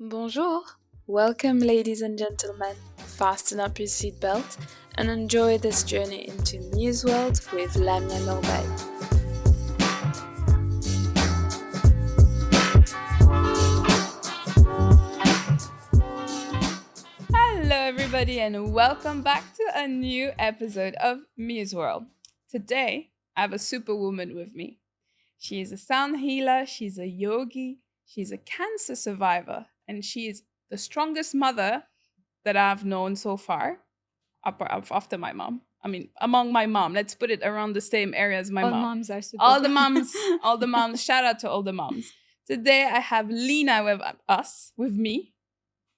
Bonjour! Welcome, ladies and gentlemen. Fasten up your seatbelt and enjoy this journey into Muse World with Lina Zoghaib. Hello, everybody, and welcome back to a new episode of Muse World. Today, I have a superwoman with me. She is a sound healer, she's a yogi, she's a cancer survivor, and she is the strongest mother that I've known so far, after my mom. I mean, among my mom. Let's put it around the same area as my All mom. moms are super. All the moms. Shout out to all the moms. Today, I have Lina with me.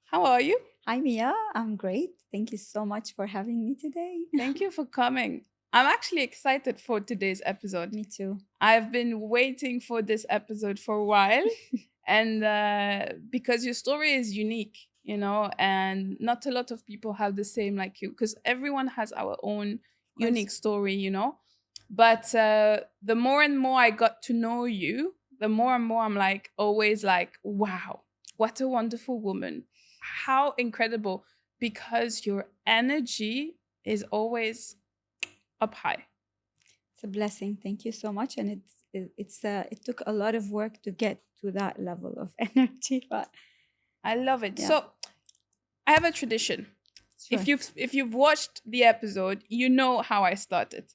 How are you? Hi, Mia. I'm great. Thank you so much for having me today. Thank you for coming. I'm actually excited for today's episode. Me too. I've been waiting for this episode for a while. And because your story is unique, and not a lot of people have the same like you, because everyone has our own unique story, But the more and more I got to know you, the more and more I'm always like, wow, what a wonderful woman. How incredible, because your energy is always up high. It's a blessing. Thank you so much. And it took a lot of work to get to that level of energy, but I love it. Yeah. So I have a tradition. Sure. If you've watched the episode, you know how I started.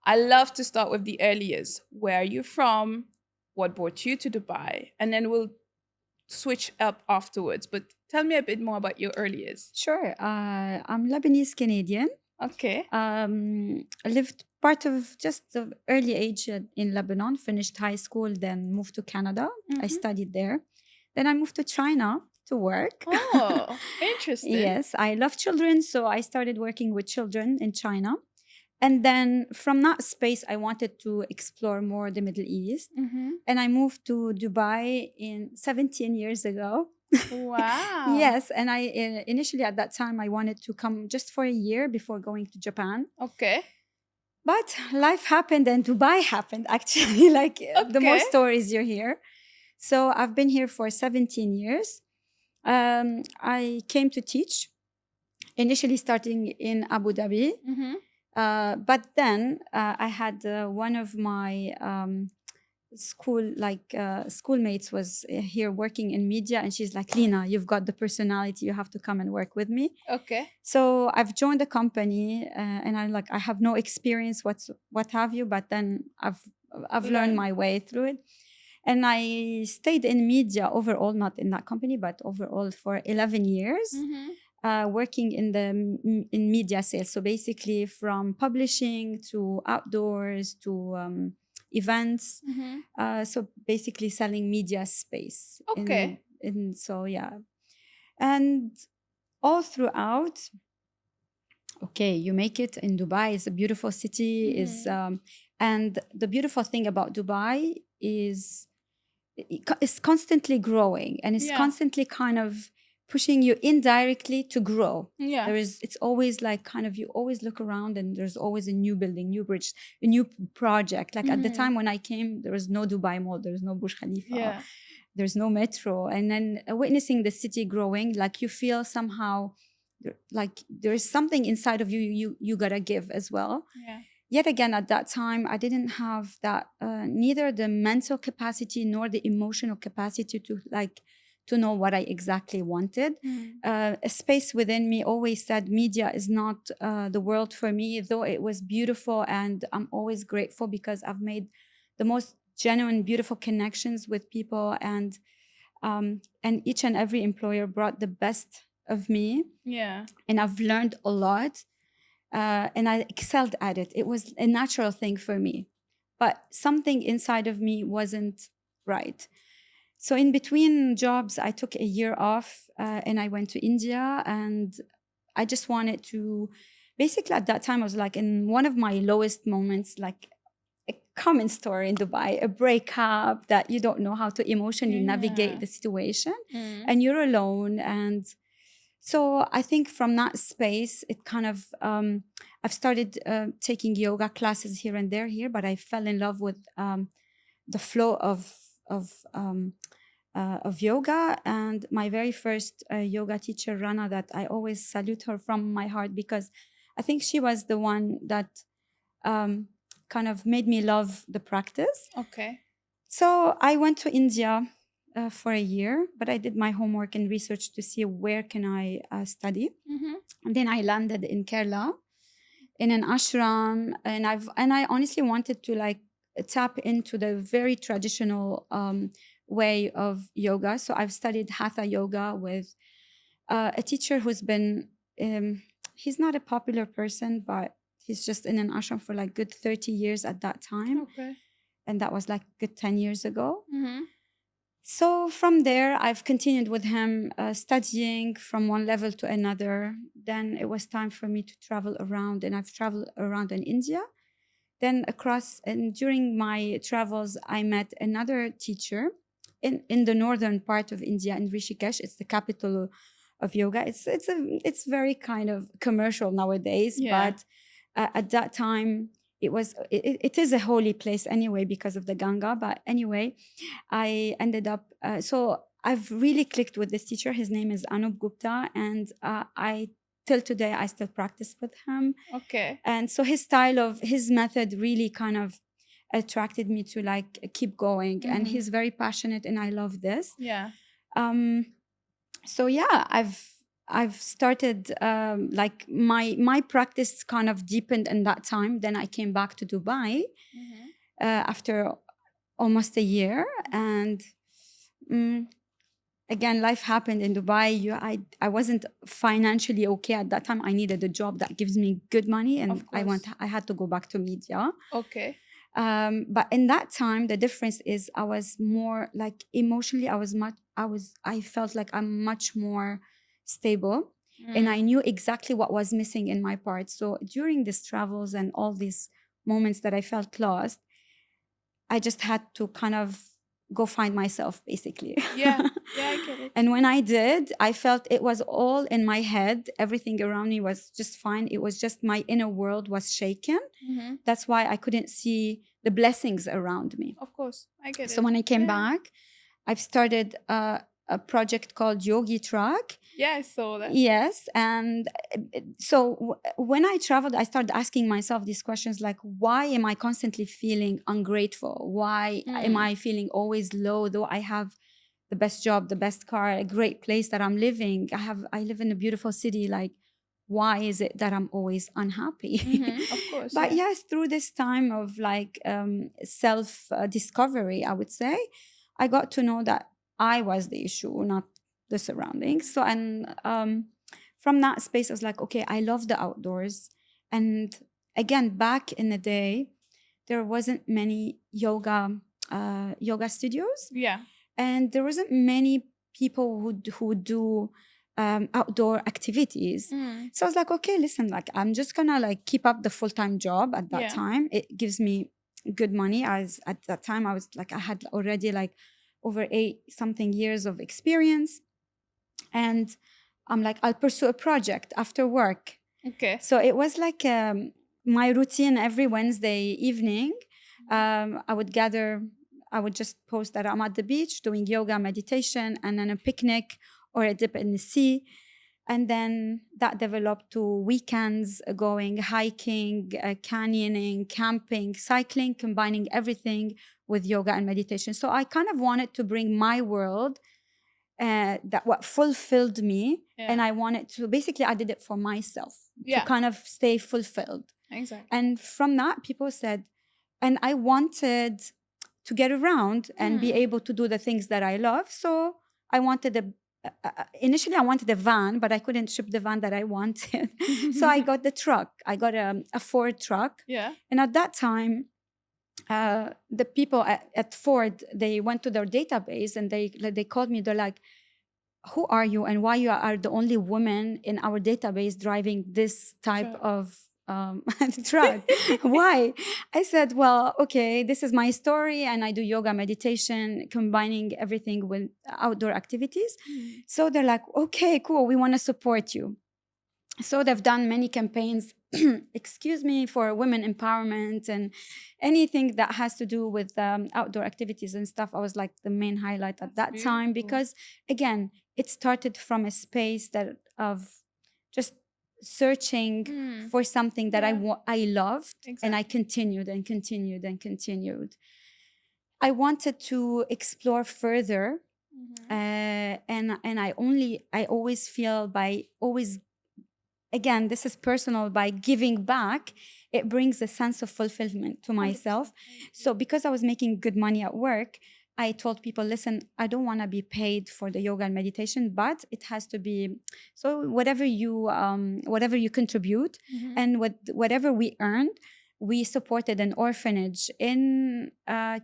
I love to start with the early years. Where are you from? What brought you to Dubai? And then we'll switch up afterwards. But tell me a bit more about your early years. Sure. I'm Lebanese Canadian. Okay. I lived part of just the early age in Lebanon, finished high school, then moved to Canada. I studied there. Then I moved to China to work. Oh, interesting. Yes, I love children, so I started working with children in China. And then from that space, I wanted to explore more the Middle East. And I moved to Dubai 17 years ago. Wow. Yes, and I initially at that time, I wanted to come just for a year before going to Japan. Okay. But life happened and Dubai happened, actually, the more stories you hear. So I've been here for 17 years. I came to teach, initially starting in Abu Dhabi. But then I had one of my schoolmates was here working in media, and she's like, Lina, you've got the personality, you have to come and work with me. Okay. So I've joined the company, and I have no experience, what have you, but then I've learned my way through it. And I stayed in media overall, not in that company, but overall for 11 years. Working in media sales. So basically from publishing to outdoors to events. So basically selling media space. Okay. So yeah. And all throughout, okay, you make it in Dubai. It's a beautiful city. And the beautiful thing about Dubai is it's constantly growing, and it's constantly kind of pushing you indirectly to grow. Yeah. It's always you always look around and there's always a new building, new bridge, a new project. At the time when I came, there was no Dubai Mall, there was no Burj Khalifa, there's no metro. And then witnessing the city growing, you feel somehow there is something inside of you gotta give as well. Yeah. Yet again, at that time, I didn't have that, neither the mental capacity nor the emotional capacity to know what I exactly wanted. A space within me always said media is not the world for me, though it was beautiful. And I'm always grateful because I've made the most genuine, beautiful connections with people. And each and every employer brought the best of me. Yeah. And I've learned a lot. And I excelled at it. It was a natural thing for me. But something inside of me wasn't right. So in between jobs, I took a year off and I went to India, and I just wanted to, basically at that time, I was in one of my lowest moments, a common story in Dubai, a breakup that you don't know how to emotionally navigate the situation, and you're alone. And so I think from that space, it kind of, I've started taking yoga classes here and there, but I fell in love with the flow of of yoga. And my very first yoga teacher, Rana, that I always salute her from my heart, because I think she was the one that kind of made me love the practice. Okay. So I went to India for a year, but I did my homework and research to see where can I study. Mm-hmm. And then I landed in Kerala in an ashram, and I honestly wanted to like tap into the very traditional way of yoga. So I've studied hatha yoga with a teacher who's been he's not a popular person, but he's just in an ashram for like good 30 years at that time. Okay. And that was like good 10 years ago. Mm-hmm. So from there, I've continued with him studying from one level to another. Then it was time for me to travel around, and I've traveled around in India. Then across, and during my travels, I met another teacher in the northern part of India, in Rishikesh. It's the capital of yoga. It's very kind of commercial nowadays, Yeah. but at that time, it is a holy place anyway because of the Ganga. But anyway, I ended up so I've really clicked with this teacher. His name is Anup Gupta, and I till today I still practice with him. Okay. And so his method really kind of attracted me to like keep going. And Mhm. he's very passionate, and I love this. Yeah. So yeah, I've started like my practice kind of deepened in that time. Then I came back to Dubai Mm-hmm. after almost a year, and again, life happened in Dubai. I wasn't financially okay at that time. I needed a job that gives me good money, and Of course. I had to go back to media. Okay. But in that time, the difference is I was more like emotionally, I felt like I'm much more stable, and I knew exactly what was missing in my part. So during these travels and all these moments that I felt lost, I just had to kind of go find myself, basically. Yeah. Yeah, I get it. And when I did, I felt it was all in my head. Everything around me was just fine. It was just my inner world was shaken. Mm-hmm. That's why I couldn't see the blessings around me. Of course, I get it. So when I came Yeah. back, I've started a project called Yogi Truck. Yeah, I saw that. Yes. And so when I traveled, I started asking myself these questions like, why am I constantly feeling ungrateful? Why am I feeling always low, though I have the best job, the best car, a great place that I'm living? I live in a beautiful city. Like, why is it that I'm always unhappy? Mm-hmm. Of course. But yeah. yes, through this time of like self discovery, I would say, I got to know that I was the issue, not the surroundings. So, and from that space, I was like, okay, I love the outdoors. And again, back in the day, there wasn't many yoga studios, Yeah. and there wasn't many people who do outdoor activities. So I was like, okay, listen, like I'm just gonna like keep up the full-time job at that Yeah. time. It gives me good money. As at that time, I was like, I had already like over 8 something years of experience, and I'm like, I'll pursue a project after work. Okay. So it was like my routine every Wednesday evening. I would just post that I'm at the beach doing yoga, meditation, and then a picnic or a dip in the sea. And then that developed to weekends going hiking, canyoning, camping, cycling, combining everything with yoga and meditation. So I kind of wanted to bring my world that what fulfilled me. Yeah. And I wanted to, basically I did it for myself Yeah. to kind of stay fulfilled. Exactly. And from that, people said, and I wanted to get around and be able to do the things that I love. So I wanted initially I wanted a van, but I couldn't ship the van that I wanted. So I got the truck. I got a Ford truck. Yeah. And at that time, the people at Ford, they went to their database and they called me. They're like, who are you and why you are the only woman in our database driving this type Truck. of truck? Why? I said, well, okay, this is my story, and I do yoga, meditation, combining everything with outdoor activities. So they're like, okay, cool, we want to support you. So they've done many campaigns, excuse me, for women empowerment and anything that has to do with outdoor activities and stuff. I was like the main highlight at That's that time beautiful. because, again, it started from a space that of just searching for something that Yeah. I loved, and I Exactly. continued and continued and continued. I wanted to explore further, and I always feel by always, again, this is personal, by giving back, it brings a sense of fulfillment to 100%. myself. So because I was making good money at work, I told people, listen, I don't want to be paid for the yoga and meditation, but it has to be, so whatever you contribute, and whatever we earned, we supported an orphanage in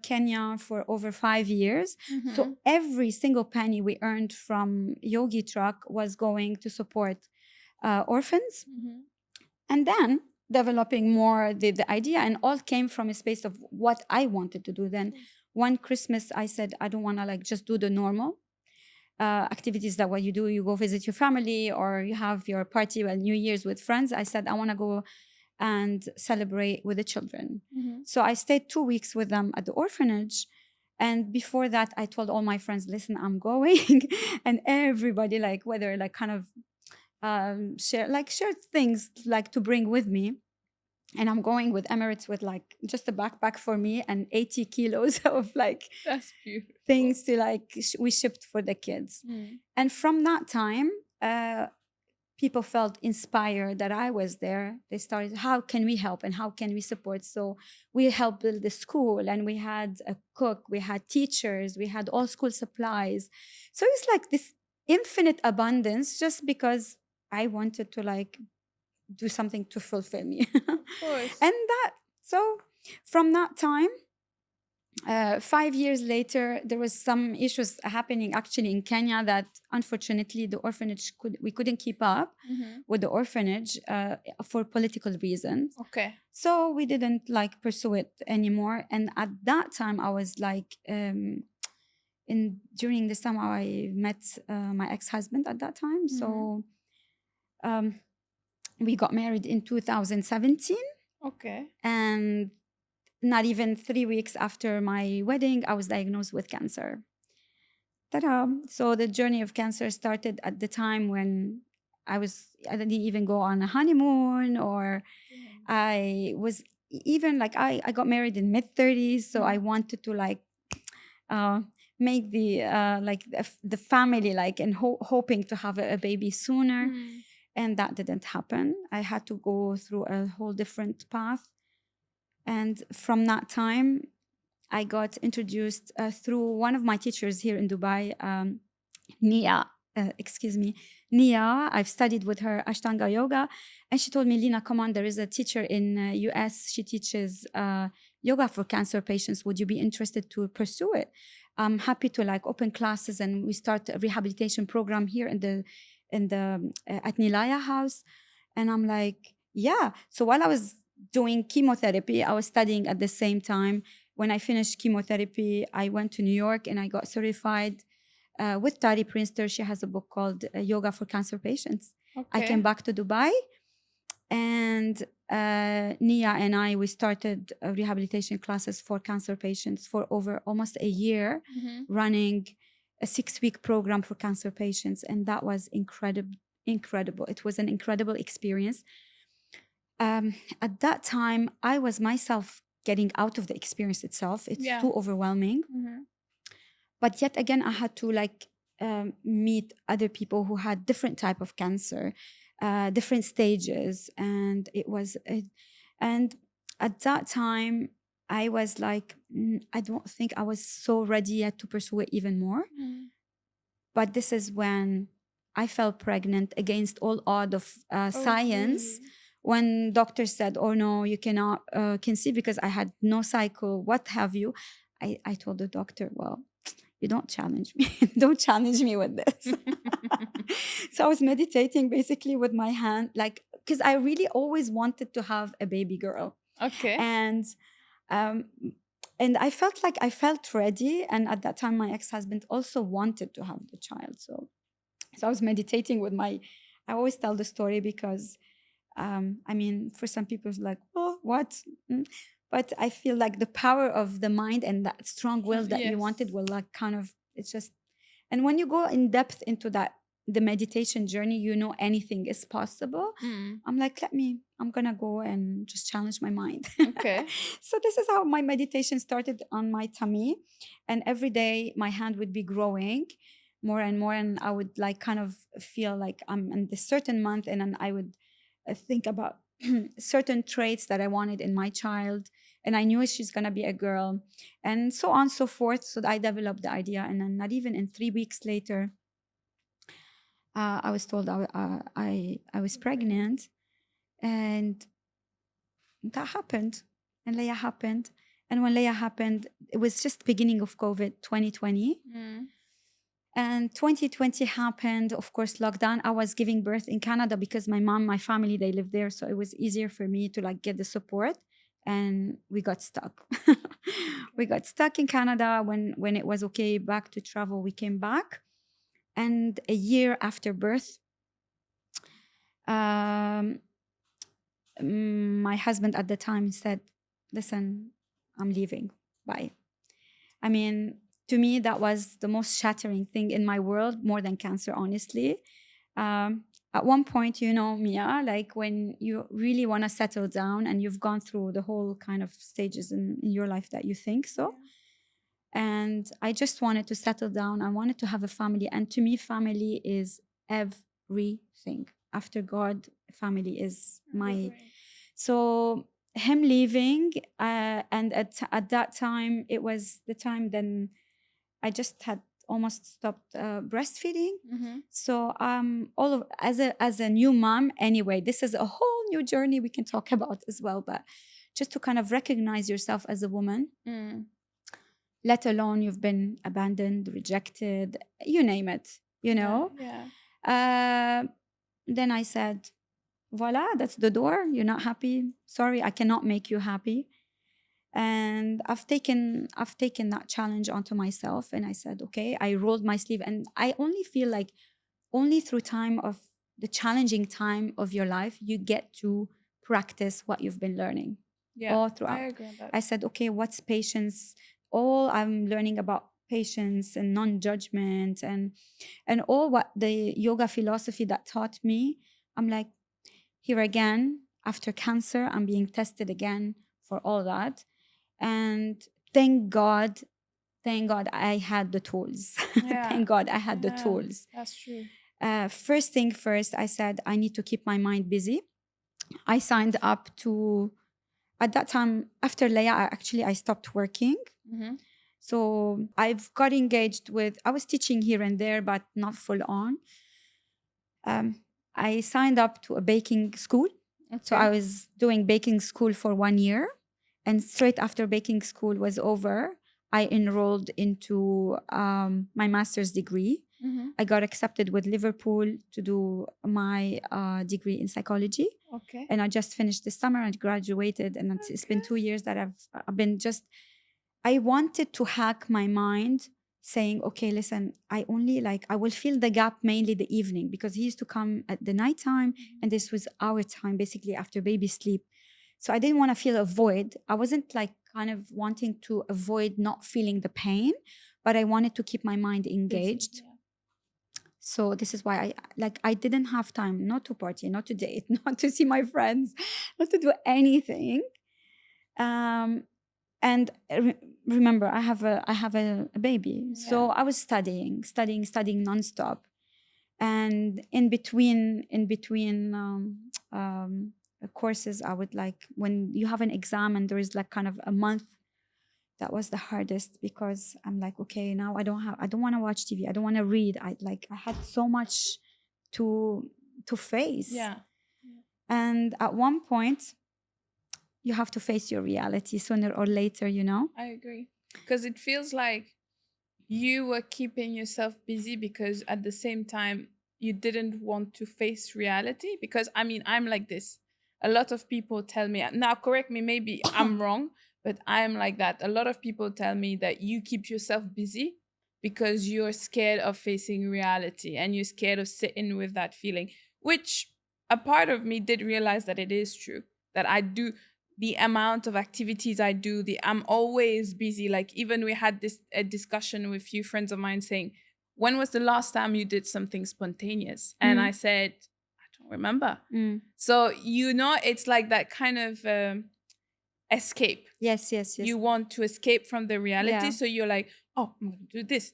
Kenya for over 5 years. So every single penny we earned from Yogi Truck was going to support orphans. And then developing more the idea, and all came from a space of what I wanted to do. Then one Christmas I said, I don't want to like just do the normal activities that what you do, you go visit your family or you have your party well New Year's with friends. I said I want to go and celebrate with the children. So I stayed 2 weeks with them at the orphanage. And before that, I told all my friends, listen, I'm going. And everybody, like, whether like kind of share things like to bring with me. And I'm going with Emirates with like just a backpack for me and 80 kilos of like That's beautiful. things to like we shipped for the kids. And from that time, people felt inspired that I was there. They started, how can we help and how can we support? So we helped build the school, and we had a cook, we had teachers, we had all school supplies. So it's like this infinite abundance just because I wanted to like do something to fulfill me. Of course. And that, so from that time, 5 years later, there was some issues happening actually in Kenya that unfortunately the orphanage we couldn't keep up with the orphanage for political reasons. Okay. So we didn't like pursue it anymore. And at that time, I was like, during this time, I met my ex-husband at that time. So we got married in 2017. Okay. And not even 3 weeks after my wedding, I was diagnosed with cancer. Ta-da! So the journey of cancer started at the time when I didn't even go on a honeymoon, or I was even like, I got married in mid-30s. So I wanted to like make the family like, and hoping to have a baby sooner. And that didn't happen. I had to go through a whole different path. And from that time, I got introduced through one of my teachers here in Dubai, Nia. Nia. I've studied with her Ashtanga yoga, and she told me, Lina, come on, there is a teacher in US. She teaches yoga for cancer patients. Would you be interested to pursue it? I'm happy to like open classes, and we start a rehabilitation program here in the at Nilaya House. And I'm like, yeah. So while I was doing chemotherapy, I was studying at the same time. When I finished chemotherapy, I went to New York and I got certified with Tari Prinster. She has a book called Yoga for Cancer Patients. Okay. I came back to Dubai, and Nia and we started rehabilitation classes for cancer patients for over almost a year, running a 6-week program for cancer patients. And that was incredible. It was an incredible experience. At that time, I was myself getting out of the experience itself. It's too overwhelming. But yet again, I had to like meet other people who had different type of cancer, different stages. And and at that time, I was like, I don't think I was so ready yet to pursue it even more. But this is when I fell pregnant against all odds of science. Really? When doctors said, oh no, you cannot conceive because I had no cycle, what have you. I told the doctor, well, you don't challenge me. Don't challenge me with this. So I was meditating basically with my hand, like, because I really always wanted to have a baby girl. Okay. And I felt like I felt ready. And at that time, my ex-husband also wanted to have the child. So I was meditating with my I always tell the story because, I mean, for some people, it's like, oh, what? But I feel like the power of the mind and that strong will that you wanted will like kind of, it's just, and when you go in depth into that, the meditation journey, you know, anything is possible. I'm like, I'm gonna go and just challenge my mind. Okay. So this is how my meditation started on my tummy. And every day my hand would be growing more and more. And I would like kind of feel like I'm in this certain month. And then I would think about certain traits that I wanted in my child. And I knew she's going to be a girl, and so on and so forth. So I developed the idea. And then not even in 3 weeks later, I was told I was pregnant. And that happened. And Leia happened. And when Leia happened, it was just beginning of COVID 2020. And 2020 happened, of course, lockdown. I was giving birth in Canada because my mom, my family, they live there. So it was easier for me to like get the support. And we got stuck. We got stuck in Canada. When it was okay back to travel, we came back. And a year after birth, my husband at the time said, listen, I'm leaving. Bye. I mean, to me, that was the most shattering thing in my world, more than cancer, honestly. At one point, you know, Mia, like when you really want to settle down and you've gone through the whole kind of stages in your life that you think so. And I just wanted to settle down. I wanted to have a family. And to me, family is everything. After God, family is my... So him leaving, and at that time, it was the time then I just had almost stopped breastfeeding. So as a new mom, anyway, this is a whole new journey we can talk about as well. But just to kind of recognize yourself as a woman, let alone you've been abandoned, rejected, you name it, you know. Then I said, voila, that's the door. You're not happy. Sorry, I cannot make you happy. And I've taken that challenge onto myself. And I said, okay, I rolled my sleeve. And I only feel like only through time of the challenging time of your life, you get to practice what you've been learning all throughout. I agree with that. I said, okay, what's patience? All I'm learning about patience and non-judgment and all what the yoga philosophy that taught me. I'm like, here again, after cancer, I'm being tested again for all that. And thank God I had the tools. Thank God I had the tools. That's true. First thing first, I said, I need to keep my mind busy. I signed up to, at that time, after Leia, I stopped working. So I've got engaged with, I was teaching here and there, but not full on. I signed up to a baking school. So I was doing baking school for 1 year. And straight after baking school was over, I enrolled into my master's degree. I got accepted with Liverpool to do my degree in psychology. And I just finished this summer and graduated. And it's been 2 years that I've been just, I wanted to hack my mind saying, okay, listen, I will fill the gap mainly the evening because he used to come at the nighttime and this was our time basically after baby sleep. So I didn't want to feel a void. I wasn't like kind of wanting to avoid not feeling the pain, but I wanted to keep my mind engaged. So this is why I didn't have time not to party, not to date, not to see my friends, not to do anything. And remember, I have a baby. So I was studying nonstop. And in between courses, I would like, when you have an exam and there is like kind of a month, that was the hardest because I'm like, okay, now I don't want to watch TV. I don't want to read. I had so much to face. And at one point, you have to face your reality sooner or later, you know? I agree. Because it feels like you were keeping yourself busy because at the same time, you didn't want to face reality. Because, I mean, I'm like this. A lot of people tell me, now correct me, maybe I'm wrong, but I'm like that. A lot of people tell me that you keep yourself busy because you're scared of facing reality and you're scared of sitting with that feeling, which a part of me did realize that it is true, that I do the amount of activities I do, I'm always busy. Like even we had a discussion with a few friends of mine saying, when was the last time you did something spontaneous? And I said, I don't remember. So, it's like that kind of escape. Yes. You want to escape from the reality. Yeah. So you're like, oh, I'm going to do this.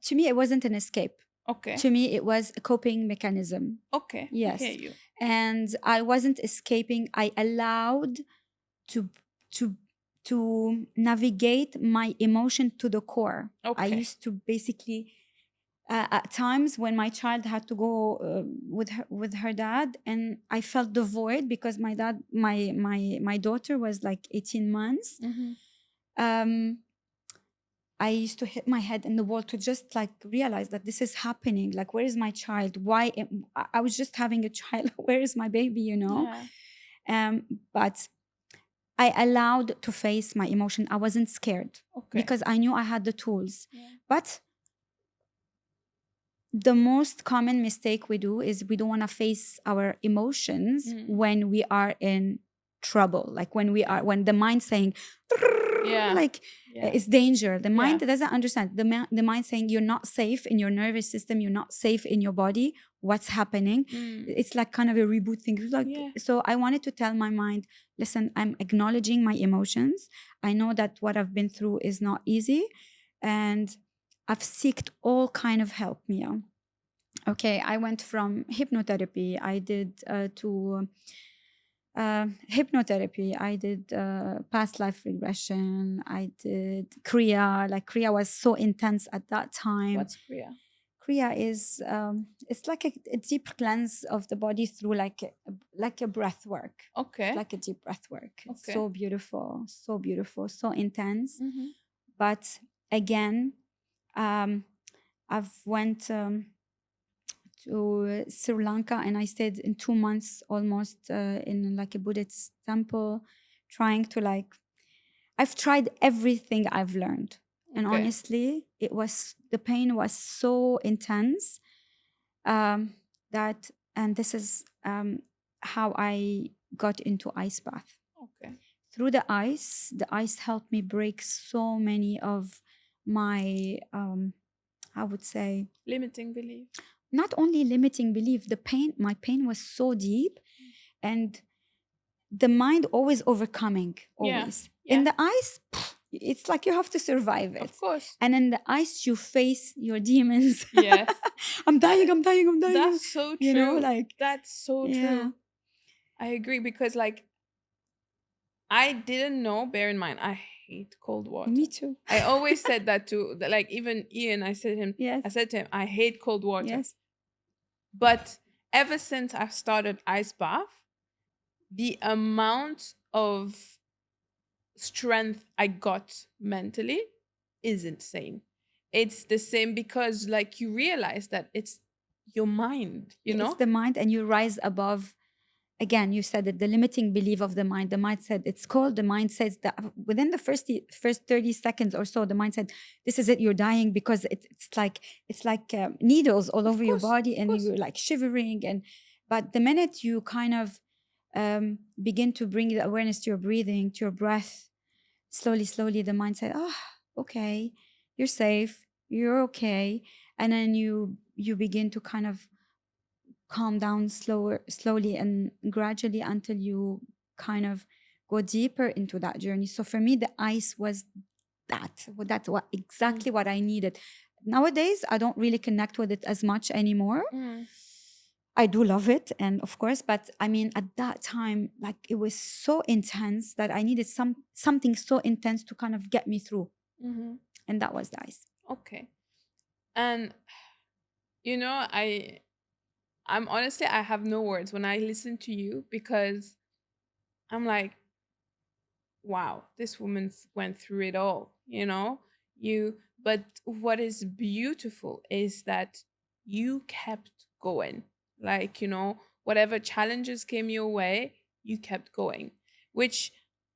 To me, it wasn't an escape. Okay. To me, it was a coping mechanism. Okay. Yes. I hear you. And I wasn't escaping. I allowed to navigate my emotion to the core. Okay. I used to basically at times when my child had to go with her dad, and I felt the void because my daughter was like 18 months. I used to hit my head in the wall to just like realize that this is happening. Like, where is my child? I was just having a child. Where is my baby? Yeah. But I allowed to face my emotion. I wasn't scared because I knew I had the tools. Yeah. But the most common mistake we do is we don't want to face our emotions when we are in trouble. Like when the mind's saying, it's danger. The mind doesn't understand. The mind saying you're not safe in your nervous system. You're not safe in your body. What's happening? It's like kind of a reboot thing. So I wanted to tell my mind, listen, I'm acknowledging my emotions. I know that what I've been through is not easy. And I've sought all kind of help, Mia. Okay, I went from hypnotherapy. I did to hypnotherapy. I did past life regression. I did Kriya. Like Kriya was so intense at that time. What's Kriya? Kriya is it's like a deep cleanse of the body through like a breath work. Okay. It's like a deep breath work. It's Okay. so beautiful, so intense. But again, I've went to Sri Lanka, and I stayed in 2 months almost in like a Buddhist temple, trying to I've tried everything I've learned. And honestly, the pain was so intense and this is how I got into ice bath. Okay. Through the ice helped me break so many of my, I would say, limiting belief. Not only limiting belief, my pain was so deep, and the mind always overcoming, always. Yeah. In the ice, it's like you have to survive it. Of course. And in the ice, you face your demons. Yes. I'm dying. That's so true. That's so Yeah. true. I agree, because I didn't know, bear in mind, I hate cold water. Me too. I always said that to even Ian. I said to him, I hate cold water. Yes. But ever since I started ice bath, the amount of strength I got mentally is insane. It's the same, because you realize that it's your mind, It's the mind, and you rise above. Again, you said that the limiting belief of the mind. The mind said it's called. The mind says that within the first 30 seconds or so, the mind said, "This is it. You're dying," because it's like needles all over your body, and you're like shivering. But the minute you kind of begin to bring the awareness to your breathing, to your breath, slowly, the mind said, "Oh, okay, you're safe. You're okay," and then you begin to kind of calm down slowly and gradually until you kind of go deeper into that journey. So for me, the ice was that's exactly what I needed. Nowadays, I don't really connect with it as much anymore. I do love it, and of course, but I mean, at that time, it was so intense that I needed something so intense to kind of get me through, and that was the ice. Okay. And I'm honestly, I have no words when I listen to you, because I'm like, wow, this woman went through it all, but what is beautiful is that you kept going. Whatever challenges came your way, you kept going, which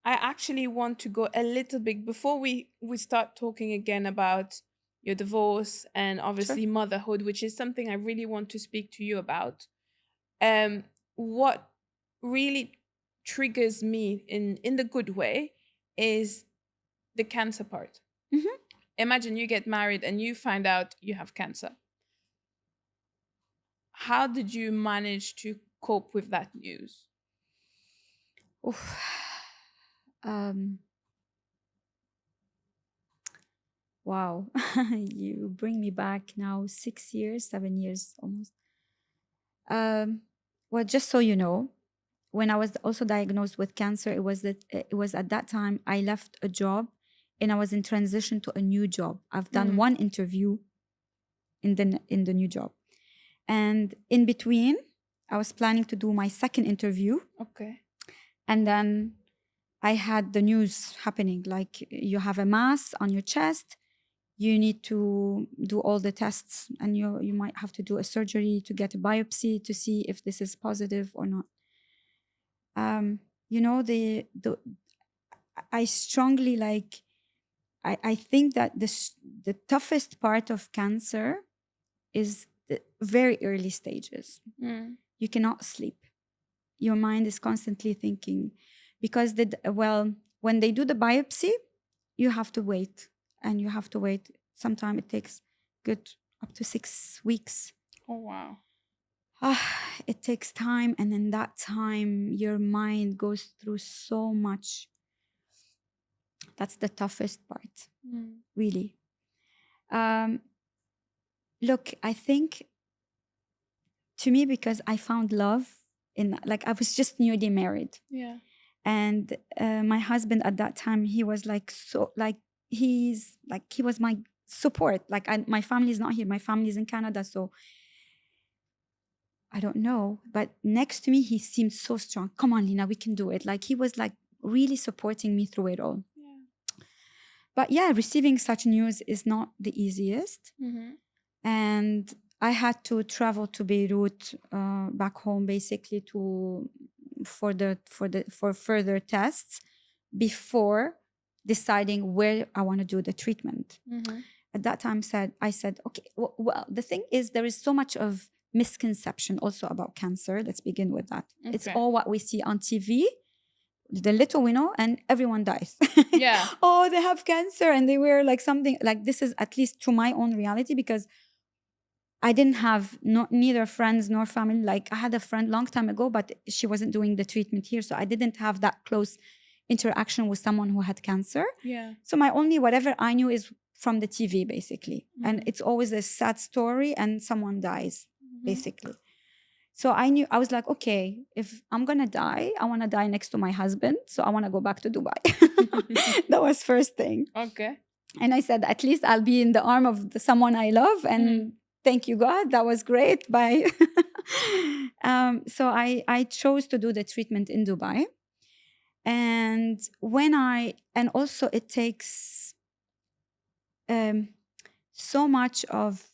I actually want to go a little bit before we start talking again about your divorce, and obviously motherhood, which is something I really want to speak to you about. What really triggers me in the good way is the cancer part. Mhm. Imagine you get married and you find out you have cancer. How did you manage to cope with that news? Oof. Wow. You bring me back now 6 years, 7 years almost. Well, just so you know, when I was also diagnosed with cancer, it was at that time I left a job and I was in transition to a new job. I've done one interview in the new job. And in between, I was planning to do my second interview. Okay. And then I had the news happening, like you have a mass on your chest, you need to do all the tests, and you might have to do a surgery to get a biopsy to see if this is positive or not. You know, I strongly like, I think that the toughest part of cancer is the very early stages. You cannot sleep. Your mind is constantly thinking, because when they do the biopsy, you have to wait, and you have to wait. Sometimes it takes good up to 6 weeks. Oh, wow. It takes time, and in that time, your mind goes through so much. That's the toughest part, really. Look, I think, to me, because I found love in, like, I was just newly married. Yeah. And my husband at that time, he was like, so, like, he was my support. Like, my family is not here. My family is in Canada. So I don't know. But next to me, he seemed so strong. Come on, Lina, we can do it. Like, he was like really supporting me through it all. Yeah. But yeah, receiving such news is not the easiest. And I had to travel to Beirut, back home, basically for further tests before deciding where I want to do the treatment. At that time, I said, okay, well, the thing is, there is so much of misconception also about cancer. Let's begin with that. Okay. It's all what we see on TV, the little we know, and everyone dies. Yeah. Oh, they have cancer, and they were like something like, this is at least to my own reality, because I didn't have neither friends nor family. Like, I had a friend long time ago, but she wasn't doing the treatment here. So I didn't have that close interaction with someone who had cancer. Yeah. So my only whatever I knew is from the TV, basically. And it's always a sad story and someone dies, basically. So I was like, okay, if I'm going to die, I want to die next to my husband. So I want to go back to Dubai. That was first thing. Okay. And I said, at least I'll be in the arm of someone I love. And thank you, God. That was great. Bye. So I chose to do the treatment in Dubai. And also it takes so much of,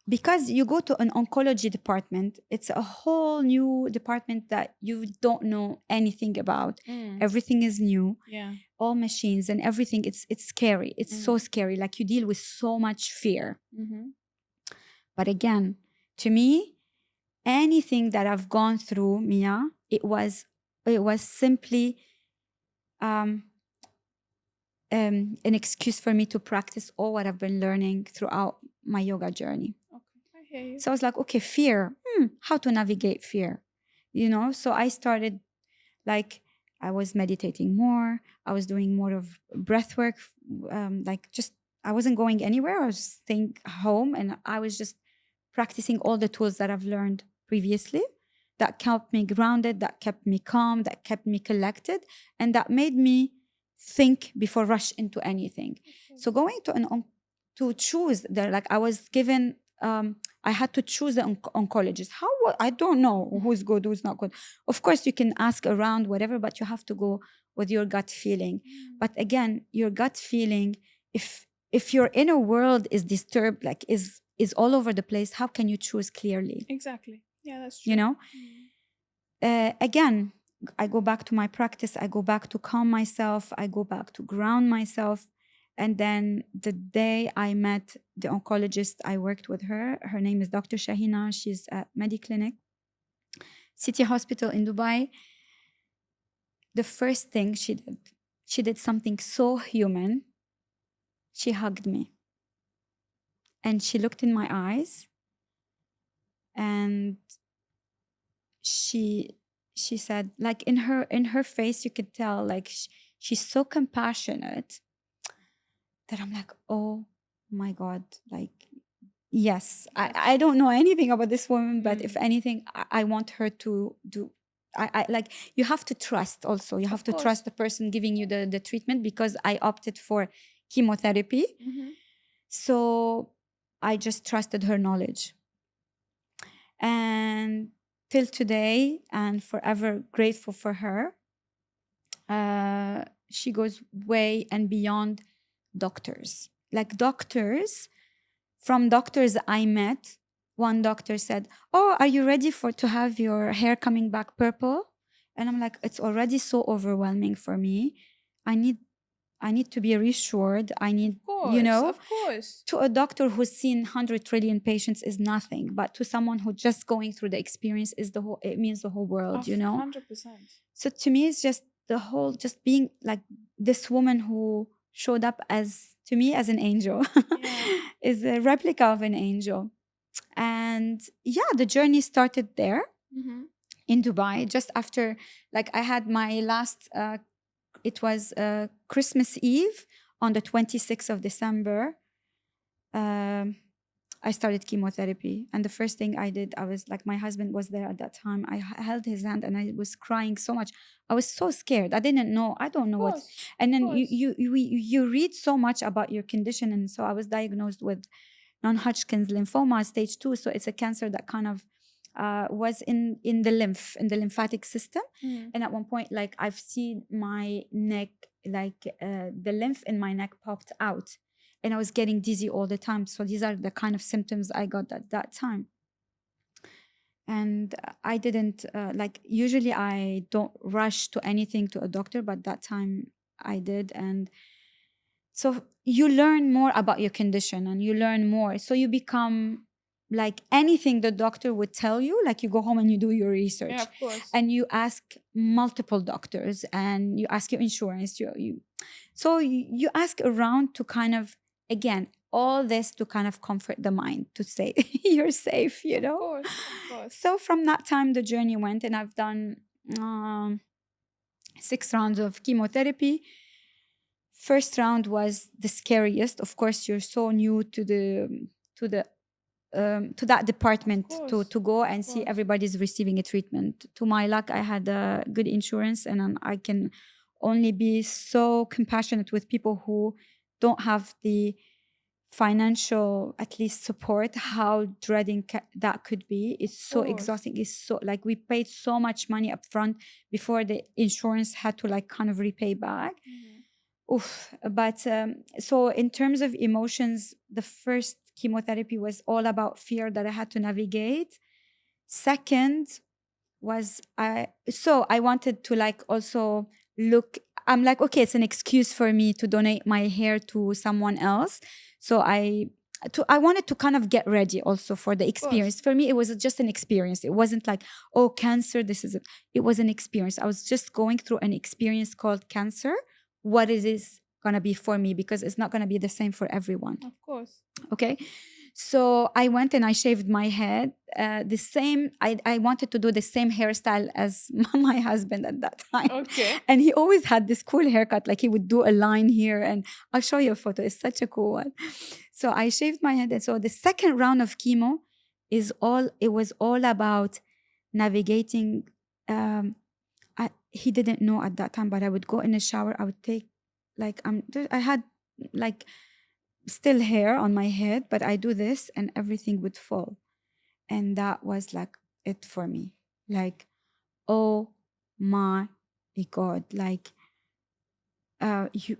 because you go to an oncology department, it's a whole new department that you don't know anything about. Everything is new. Yeah. All machines and everything. It's scary. It's so scary. Like, you deal with so much fear. But again, to me, anything that I've gone through, Mia, it was simply an excuse for me to practice all what I've been learning throughout my yoga journey. Okay, I hear you. So I was like, okay, fear, how to navigate fear, So I started, like, I was meditating more. I was doing more of breath work. I wasn't going anywhere. I was just staying home, and I was just practicing all the tools that I've learned previously that kept me grounded, that kept me calm, that kept me collected, and that made me think before rush into anything. So going to choose there, like, I was given, I had to choose the oncologist. I don't know who's good, who's not good. Of course, you can ask around, whatever, but you have to go with your gut feeling. But again, your gut feeling, if your inner world is disturbed, like is all over the place, how can you choose clearly? Exactly. Yeah, that's true. Again, I go back to my practice. I go back to calm myself. I go back to ground myself. And then the day I met the oncologist, I worked with her. Her name is Dr. Shahina. She's at Mediclinic, City Hospital in Dubai. The first thing she did something so human. She hugged me. And she looked in my eyes. And she said, like in her face, you could tell, like she's so compassionate that I'm like, oh my God, like, yes, I don't know anything about this woman, but if anything, I want her to do. I like, you have to trust also. You have to trust the person giving you the treatment, because I opted for chemotherapy. So I just trusted her knowledge. And till today, and forever grateful for her. She goes way and beyond doctors. Like doctors, from doctors I met, one doctor said, "Oh, are you ready to have your hair coming back purple?" And I'm like, it's already so overwhelming for me. I need to be reassured. I need, Of course. to a doctor who's seen 100 trillion patients is nothing, but to someone who just going through the experience it means the whole world, 100%. So to me, it's just the whole, just being like this woman who showed up to me as an angel, is a replica of an angel. And yeah, the journey started there in Dubai, just after, like, I had my last, it was Christmas Eve on the 26th of December. I started chemotherapy. And the first thing I did, I was like, my husband was there at that time. I held his hand and I was crying so much. I was so scared. I don't know what. And then you read so much about your condition. And so I was diagnosed with non-Hodgkin's lymphoma, stage 2. So it's a cancer that kind of was in the lymphatic system. And at one point, like, I've seen my neck, like the lymph in my neck popped out. And I was getting dizzy all the time. So these are the kind of symptoms I got at that time. And I didn't, usually I don't rush to anything to a doctor, but that time I did. And so you learn more about your condition and you learn more. So you become, like, anything the doctor would tell you, like, you go home and you do your research. Yeah, of course. And you ask multiple doctors and you ask your insurance. So you ask around to kind of, again, all this to kind of comfort the mind, to say you're safe, Of course. So from that time, the journey went, and I've done 6 rounds of chemotherapy. First round was the scariest. Of course, you're so new to that department, to go and see everybody's receiving a treatment. To my luck, I had a good insurance, and I can only be so compassionate with people who don't have the financial, at least, support. How dreading that could be. It's so exhausting. It's so, like, we paid so much money up front before the insurance had to, like, kind of repay back. Oof. But so in terms of emotions, the first chemotherapy was all about fear that I had to navigate. Second was I wanted to, like, also look, I'm like, okay, it's an excuse for me to donate my hair to someone else. So I wanted to kind of get ready also for the experience. For me, it was just an experience. It wasn't like, oh, cancer, it was an experience. I was just going through an experience called cancer, what it is going to be for me, because it's not going to be the same for everyone. Of course. Okay. So I went and I shaved my head. I wanted to do the same hairstyle as my husband at that time. Okay. And he always had this cool haircut. Like, he would do a line here, and I'll show you a photo. It's such a cool one. So I shaved my head. And so the second round of chemo it was all about navigating. He didn't know at that time, but I would go in the shower. I would take, like, I had, like, still hair on my head, but I do this and everything would fall. And that was, like, it for me. Like, oh my God, like, you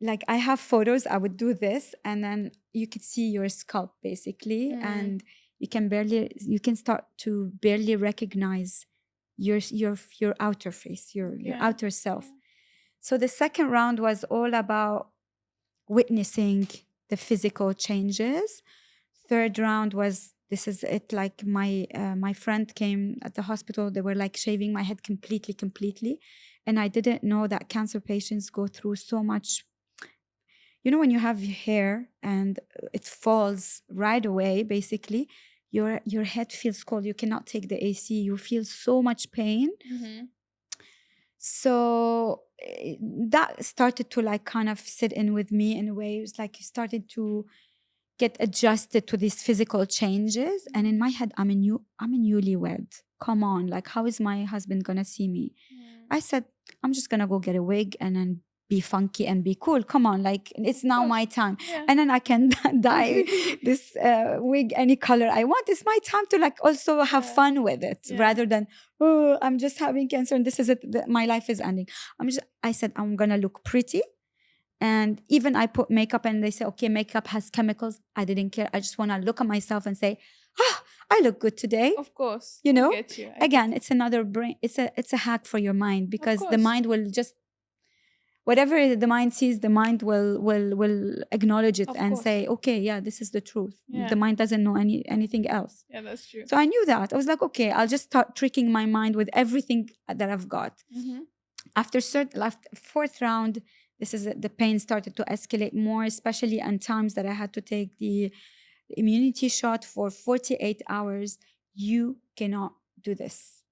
like, I have photos. I would do this, and then you could see your scalp, basically. And you can start to barely recognize your outer face, your outer self. So the second round was all about witnessing the physical changes. Third round was, this is it, like my friend came at the hospital. They were like shaving my head completely. And I didn't know that cancer patients go through so much. You know, when you have hair and it falls right away, basically, your head feels cold. You cannot take the AC. You feel so much pain. Mm-hmm. So that started to like kind of sit in with me in a way. It was like you started to get adjusted to these physical changes. And in my head, I'm a newlywed. Come on, like, how is my husband gonna see me? I said, I'm just gonna go get a wig and then be funky and be cool. Come on, like, it's now my time. Yeah. And then I can dye this wig any color I want. It's my time to like also have fun with it, rather than, oh, I'm just having cancer and this is it, my life is ending. I said, I'm gonna look pretty. And even I put makeup and they say, okay, makeup has chemicals. I didn't care. I just want to look at myself and say, I look good today. Of course. You know, I get you. Again, it's another brain. It's a hack for your mind, because the mind will just, whatever the mind sees, the mind will acknowledge it and say, okay, yeah, this is the truth. The mind doesn't know anything else. Yeah, that's true. So I knew that. I was like, okay, I'll just start tricking my mind with everything that I've got. Mm-hmm. After fourth round, the pain started to escalate more, especially on times that I had to take the immunity shot for 48 hours. You cannot do this.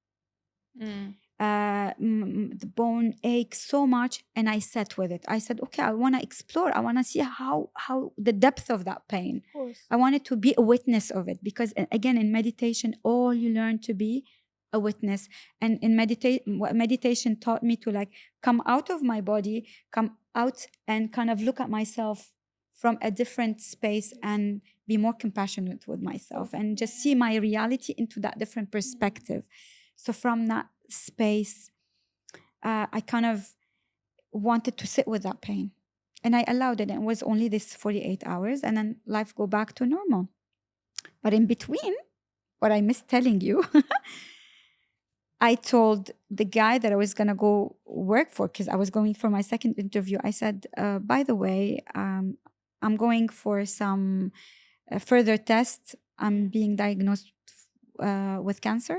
The bone aches so much, and I sat with it. I said, okay, I want to explore. I want to see how the depth of that pain. Of course. I wanted to be a witness of it, because again, in meditation, all you learn to be a witness. And in meditation taught me to like come out of my body, come out and kind of look at myself from a different space and be more compassionate with myself and just see my reality into that different perspective. So from that space, I kind of wanted to sit with that pain, and I allowed it. And it was only this 48 hours, and then life go back to normal. But in between, what I missed telling you, I told the guy that I was going to go work for, because I was going for my second interview. I said, by the way, I'm going for some further tests. I'm being diagnosed with cancer,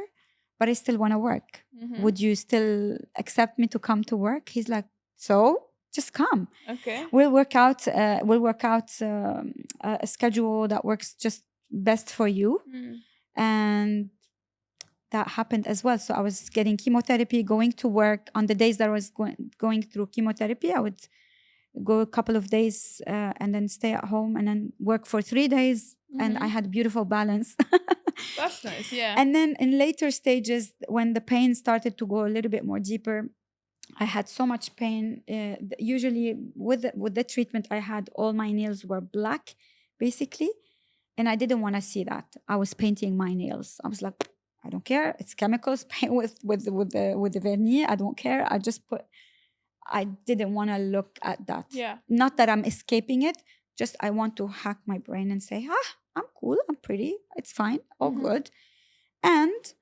but I still want to work. Mm-hmm. Would you still accept me to come to work? He's like, so just come. Okay. We'll work out a schedule that works just best for you. And that happened as well. So I was getting chemotherapy, going to work. On the days that I was going through chemotherapy, I would go a couple of days and then stay at home and then work for 3 days. And I had beautiful balance. That's nice, yeah. And then in later stages, when the pain started to go a little bit more deeper, I had so much pain. Usually with the treatment I had, all my nails were black, basically. And I didn't want to see that. I was painting my nails. I was like, I don't care. It's chemicals. Paint with the vernier. I don't care. I didn't want to look at that. Yeah. Not that I'm escaping it. Just I want to hack my brain and say, I'm cool. I'm pretty. It's fine. All good. And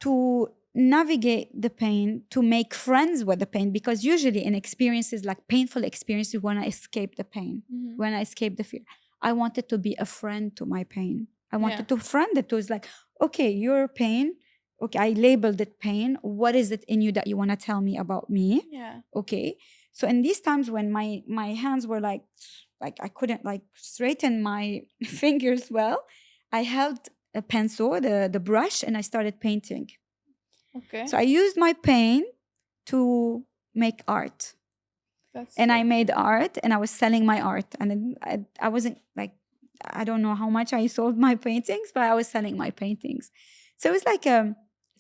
to navigate the pain, to make friends with the pain, because usually in experiences like painful experiences, you want to escape the pain, when I escape the fear. I wanted to be a friend to my pain. I wanted to friend it. It was like, okay, your pain. Okay, I labeled it pain. What is it in you that you want to tell me about me? Yeah. Okay. So in these times when my hands were like I couldn't like straighten my fingers well, I held a pencil, the brush, and I started painting. Okay. So I used my pain to make art. I made art, and I was selling my art. And I wasn't like, I don't know how much I sold my paintings, but I was selling my paintings. So it was like a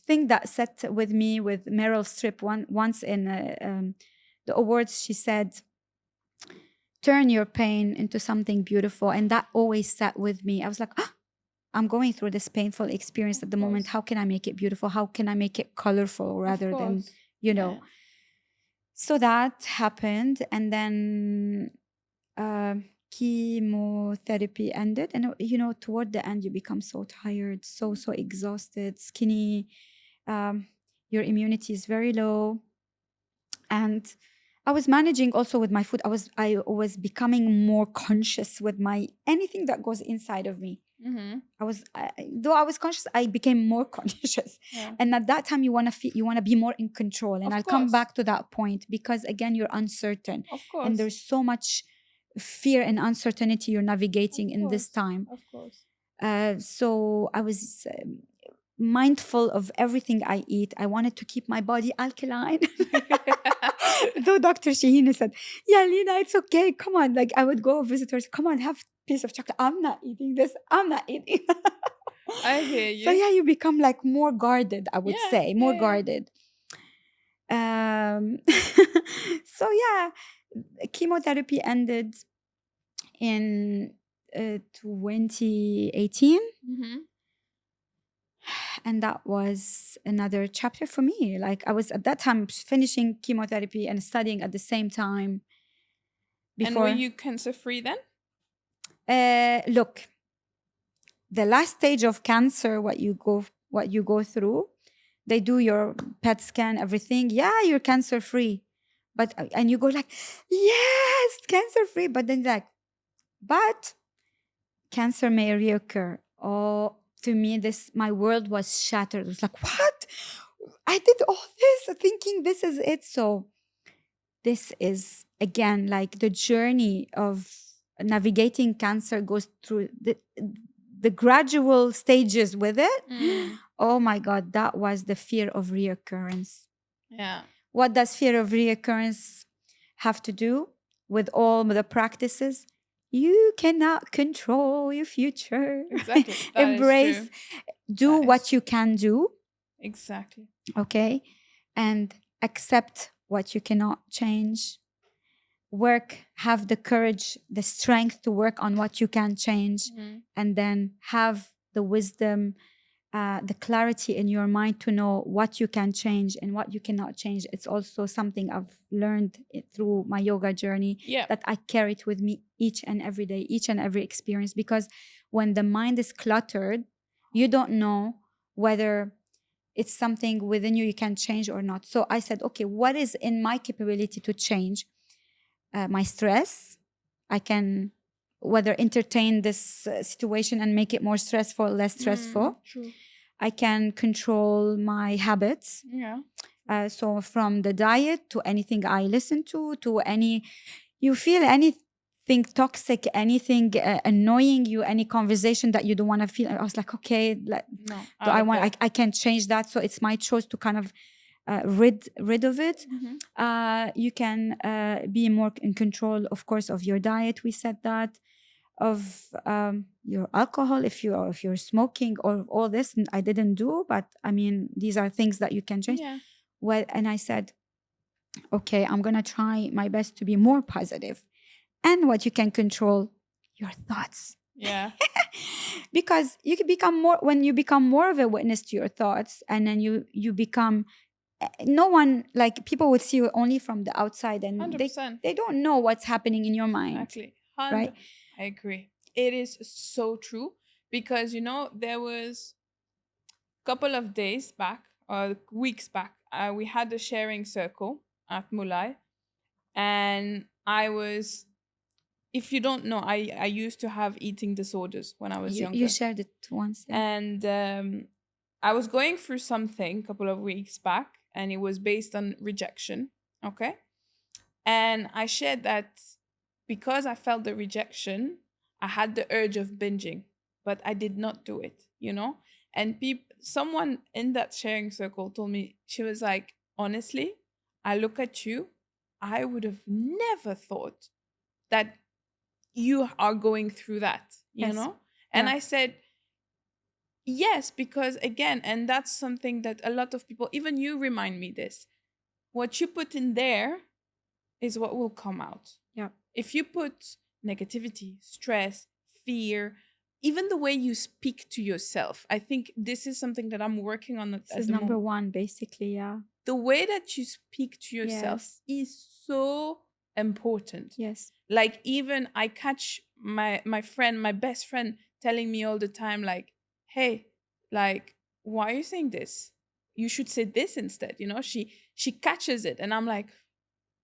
thing that sat with me with Meryl Streep once in the awards. She said, turn your pain into something beautiful. And that always sat with me. I was like, I'm going through this painful experience at the moment. How can I make it beautiful? How can I make it colorful rather than, you know? Yeah. So that happened. And then chemotherapy ended. And, you know, toward the end, you become so tired, so exhausted, skinny. Your immunity is very low. And I was managing also with my food. I was becoming more conscious with my anything that goes inside of me. Mm-hmm. Though I was conscious, I became more conscious. Yeah. And at that time, you want to feel, you want to be more in control. And Of I'll come course. back to that point because again, you're uncertain, Of course. and there's so much fear and uncertainty you're navigating in this time. Of course. So I was mindful of everything I eat. I wanted to keep my body alkaline. Though Dr. Shahina said, yeah, Lina, it's okay. Come on. Like I would go visit her. Come on, have a piece of chocolate. I'm not eating this. I'm not eating. I hear you. So yeah, you become like more guarded, I would Yeah, say. More yeah. guarded. So yeah, chemotherapy ended in 2018. Mm-hmm. And that was another chapter for me. Like I was at that time finishing chemotherapy and studying at the same time. And were you cancer free then? Look, the last stage of cancer, what you go through, they do your PET scan, everything. Yeah, you're cancer free, but and you go like, yes, cancer free. But then but cancer may reoccur. Oh, to me, my world was shattered. It was like, what? I did all this thinking this is it. So this is again like the journey of navigating cancer goes through the gradual stages with it. Oh my God, that was the fear of reoccurrence. Yeah. What does fear of reoccurrence have to do with all the practices? You cannot control your future. Exactly. Embrace, do what you can do. Exactly. Okay. And accept what you cannot change. Work, have the courage, the strength to work on what you can change. And then have the wisdom, the clarity in your mind to know what you can change and what you cannot change. It's also something I've learned through my yoga journey, that I carry it with me each and every day, each and every experience. Because when the mind is cluttered, you don't know whether it's something within you can change or not. So I said, okay, what is in my capability to change? My stress. I can whether entertain this situation and make it more stressful, less stressful. True. I can control my habits. Yeah. So from the diet to anything I listen to you feel anything toxic, anything annoying you, any conversation that you don't want to feel. I was like, okay, I can't change that. So it's my choice to kind of rid of it. You can be more in control, of course, of your diet. We said that. Of your alcohol, if you're smoking, or all this I didn't do, but I mean these are things that you can change. Well, and I said, okay, I'm gonna try my best to be more positive. And what you can control, your thoughts. Yeah. Because you can become more, when you become more of a witness to your thoughts, and then you become, no one, like people would see you only from the outside, and 100%. they don't know what's happening in your mind. Exactly. Right? I agree. It is so true, because there was a couple of days back or weeks back, we had a sharing circle at Mulai, and I was, if you don't know, I used to have eating disorders when I was younger. You shared it once. Yeah. And I was going through something a couple of weeks back, and it was based on rejection. Okay. And I shared that because I felt the rejection, I had the urge of binging, but I did not do it, And someone in that sharing circle told me, she was like, honestly, I look at you, I would have never thought that you are going through that, you know? And I said, yes, because again, and that's something that a lot of people, even you remind me this, what you put in there is what will come out. Yeah. If you put negativity, stress, fear, even the way you speak to yourself, I think this is something that I'm working on at This is the number moment. one, basically. Yeah. The way that you speak to yourself is so important. Yes. Like, even I catch my friend, my best friend, telling me all the time, like, hey, like, why are you saying this? You should say this instead. She catches it, and I'm like,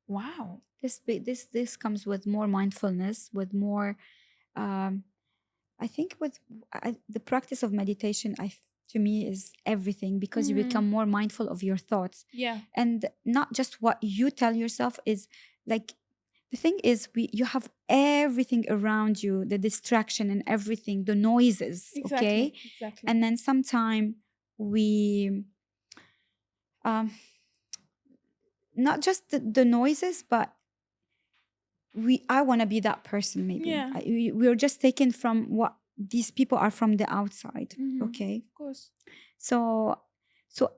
Wow. This comes with more mindfulness, with more I think with the practice of meditation, to me is everything, because you become more mindful of your thoughts, Yeah. and not just what you tell yourself. Is like, the thing is, you have everything around you, the distraction and everything, the noises, okay? Exactly. And then sometime we not just the noises, but I want to be that person, maybe. Yeah. We're just taken from what these people are from the outside, okay? Of course. So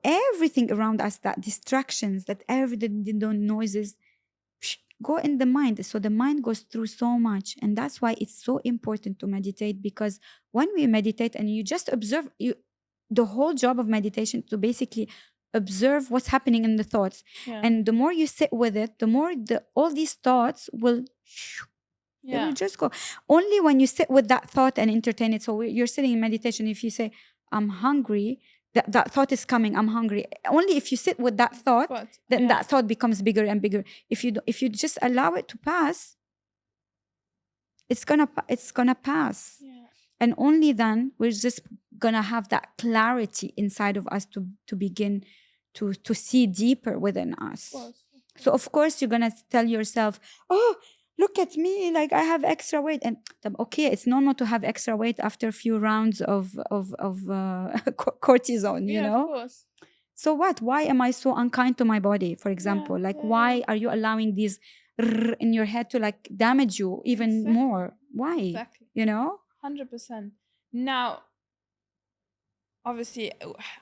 everything around us, that distractions, that everything, the noises, go in the mind. So the mind goes through so much, and that's why it's so important to meditate. Because when we meditate and you just observe, the whole job of meditation to basically observe what's happening in the thoughts. Yeah. And the more you sit with it, the more all these thoughts will they will just go. Only when you sit with that thought and entertain it. So you're sitting in meditation. If you say, I'm hungry, that thought is coming, I'm hungry. Only if you sit with that thought, then that thought becomes bigger and bigger. If you just allow it to pass, it's gonna pass. Yeah. And only then we're just gonna have that clarity inside of us to begin to see deeper within us. So of course you're gonna tell yourself, oh, look at me, like I have extra weight. And okay, it's normal to have extra weight after a few rounds of cortisone, you know. Of course. So what? Why am I so unkind to my body, for example? Why are you allowing these in your head to like damage you even more? Why? Exactly. You know? 100%. Now, obviously,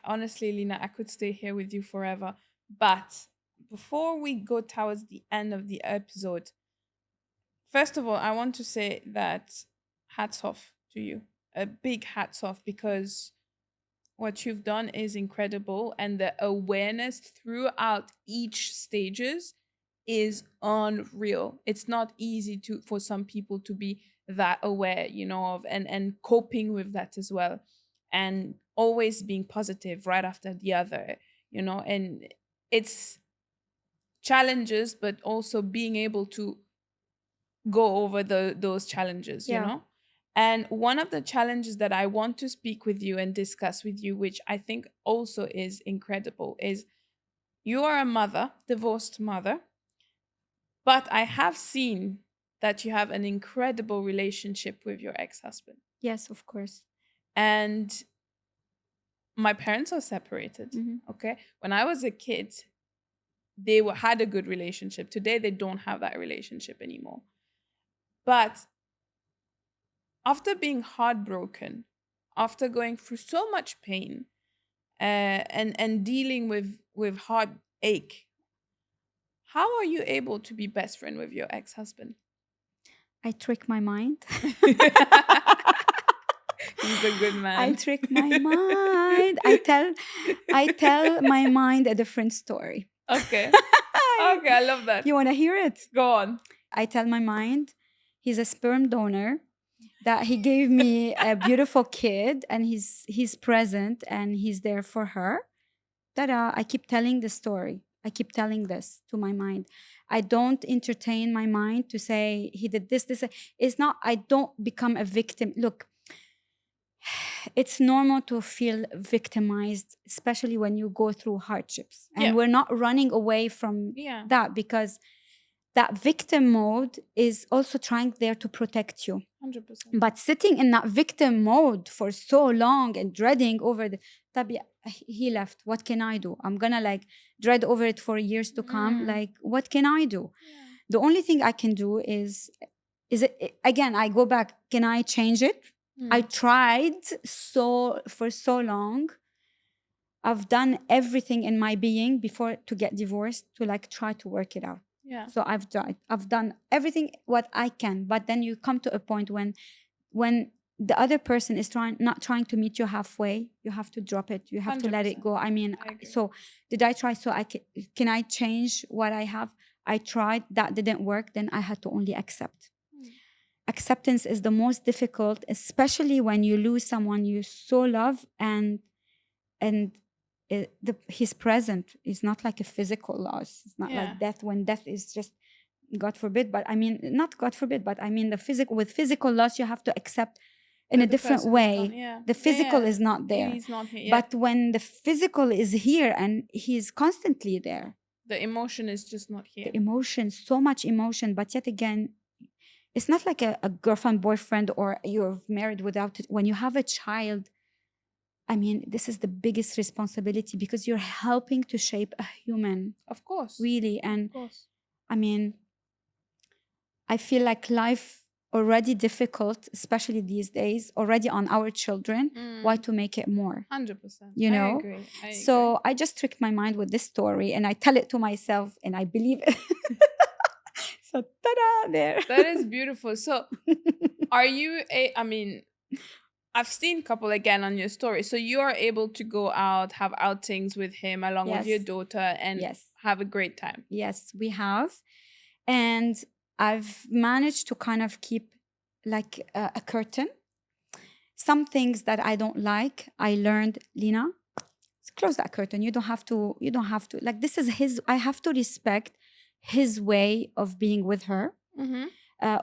honestly, Lina, I could stay here with you forever. But before we go towards the end of the episode, first of all, I want to say that hats off to you. A big hats off, because what you've done is incredible, and the awareness throughout each stages is unreal. It's not easy for some people to be that aware, of and coping with that as well, and always being positive right after the other, and it's challenges, but also being able to go over those challenges, And one of the challenges that I want to speak with you and discuss with you, which I think also is incredible, is you are a mother, divorced mother, but I have seen that you have an incredible relationship with your ex-husband. Yes, of course. And my parents are separated, okay? When I was a kid, they had a good relationship. Today, they don't have that relationship anymore. But after being heartbroken, after going through so much pain, and dealing with heartache, how are you able to be best friend with your ex-husband? I trick my mind. He's a good man. I trick my mind. I tell my mind a different story. Okay. Okay, I love that. You want to hear it? Go on. I tell my mind he's a sperm donor, that he gave me a beautiful kid, and he's present and he's there for her. Ta-da! I keep telling the story. I keep telling this to my mind. I don't entertain my mind to say he did this. It's not, I don't become a victim. Look, it's normal to feel victimized, especially when you go through hardships. And we're not running away from that, because that victim mode is also trying there to protect you. 100%. But sitting in that victim mode for so long and dreading over he left. What can I do? I'm gonna like dread over it for years to come. Like, what can I do? The only thing I can do is it again, I go back. Can I change it? I tried for so long. I've done everything in my being before to get divorced to like try to work it out. So I've done everything what I can, but then you come to a point when the other person is not trying to meet you halfway, you have to drop it. You have to let it go. I mean, so did I try? So can I change what I have? I tried, that didn't work. Then I had to only accept. Acceptance is the most difficult, especially when you lose someone you so love, and his present is not like a physical loss. It's not Yeah. like death, when death is just, God forbid, but I mean, not God forbid, but I mean with physical loss, you have to accept in That a the different person is way. gone, yeah. The physical Yeah, is not there. He's not here. But when the physical is here and he's constantly there, the emotion is just not here. the emotion, so much emotion, but yet again, it's not like a girlfriend, boyfriend, or you're married without it. When you have a child, I mean, this is the biggest responsibility, because you're helping to shape a human, Of course. really. And Of course. I mean, I feel like life already difficult, especially these days, already on our children. Why to make it more? 100%. You know? I agree. So I just tricked my mind with this story, and I tell it to myself, and I believe it. So ta-da, there. That is beautiful. So are you I mean, I've seen couple again on your story. So you are able to go out, have outings with him along with your Yes. daughter, and Yes. have a great time. Yes, we have. And I've managed to kind of keep like a curtain. Some things that I don't like, I learned, Lina, close that curtain. You don't have to, like, this is his, I have to respect his way of being with her. Mm-hmm.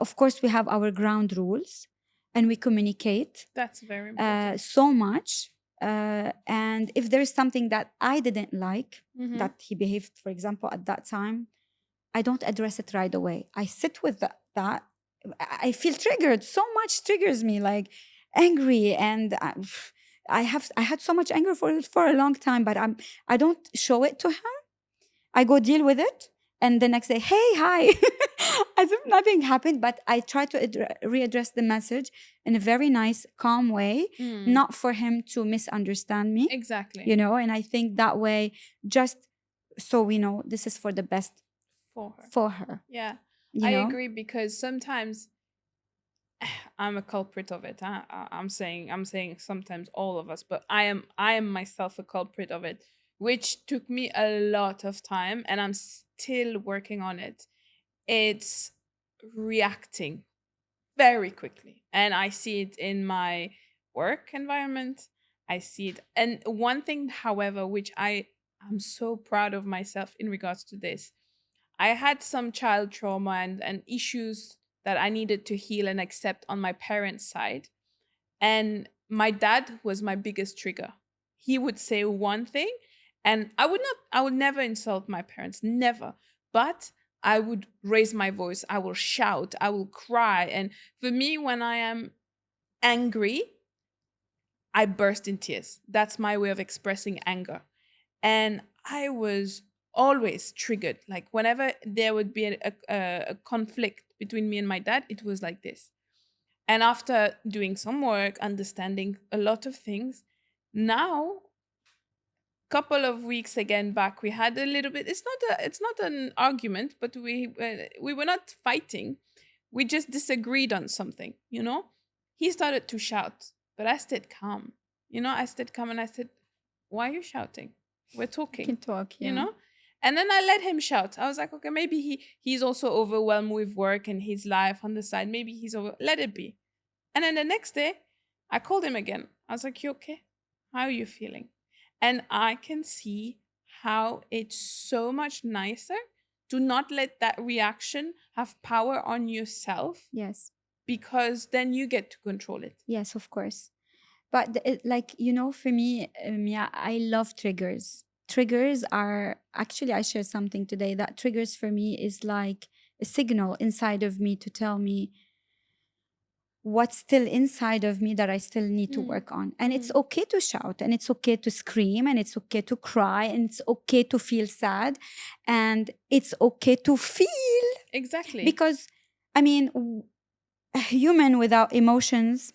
Of course, we have our ground rules, and we communicate That's very important. so much. And if there's something that I didn't like, Mhm. that he behaved, for example, at that time, I don't address it right away. I sit with that. I feel triggered. So much triggers me, like angry, and I had so much anger for a long time, but I don't show it to him. I go deal with it, and the next day, hey, hi, as if nothing happened. But I try to readdress the message in a very nice, calm way, not for him to misunderstand me. Exactly. You know, and I think that way, just so we know, this is for the best For her. Yeah. You I know? agree, because sometimes I'm a culprit of it. I'm saying sometimes all of us, but I am myself a culprit of it, which took me a lot of time, and I'm still working on it. It's reacting very quickly, and I see it in my work environment. I see it. And one thing, however, which I'm so proud of myself in regards to this, I had some child trauma and issues that I needed to heal and accept on my parents' side. And my dad was my biggest trigger. He would say one thing, and I would never insult my parents, never. But I would raise my voice, I will shout, I will cry. And for me, when I am angry, I burst in tears. That's my way of expressing anger. And I was always triggered. Like whenever there would be a conflict between me and my dad, it was like this. And after doing some work, understanding a lot of things, now, couple of weeks again back, we had a little bit. It's not an argument, but we were not fighting. We just disagreed on something. You know, he started to shout, but I stayed calm. You know, I stayed calm, and I said, "Why are you shouting? We're talking." Can talk, yeah. You know. And then I let him shout. I was like, okay, maybe he's also overwhelmed with work and his life on the side. Maybe he's let it be. And then the next day, I called him again. I was like, you okay? How are you feeling? And I can see how it's so much nicer to not let that reaction have power on yourself. Yes. Because then you get to control it. Yes, of course. But like, you know, for me, yeah, I love triggers. Triggers are, actually, I shared something today, that triggers for me is like a signal inside of me to tell me what's still inside of me that I still need to work on. And it's okay to shout, and it's okay to scream, and it's okay to cry, and it's okay to feel sad, and it's okay to feel. Exactly. Because, I mean, a human without emotions,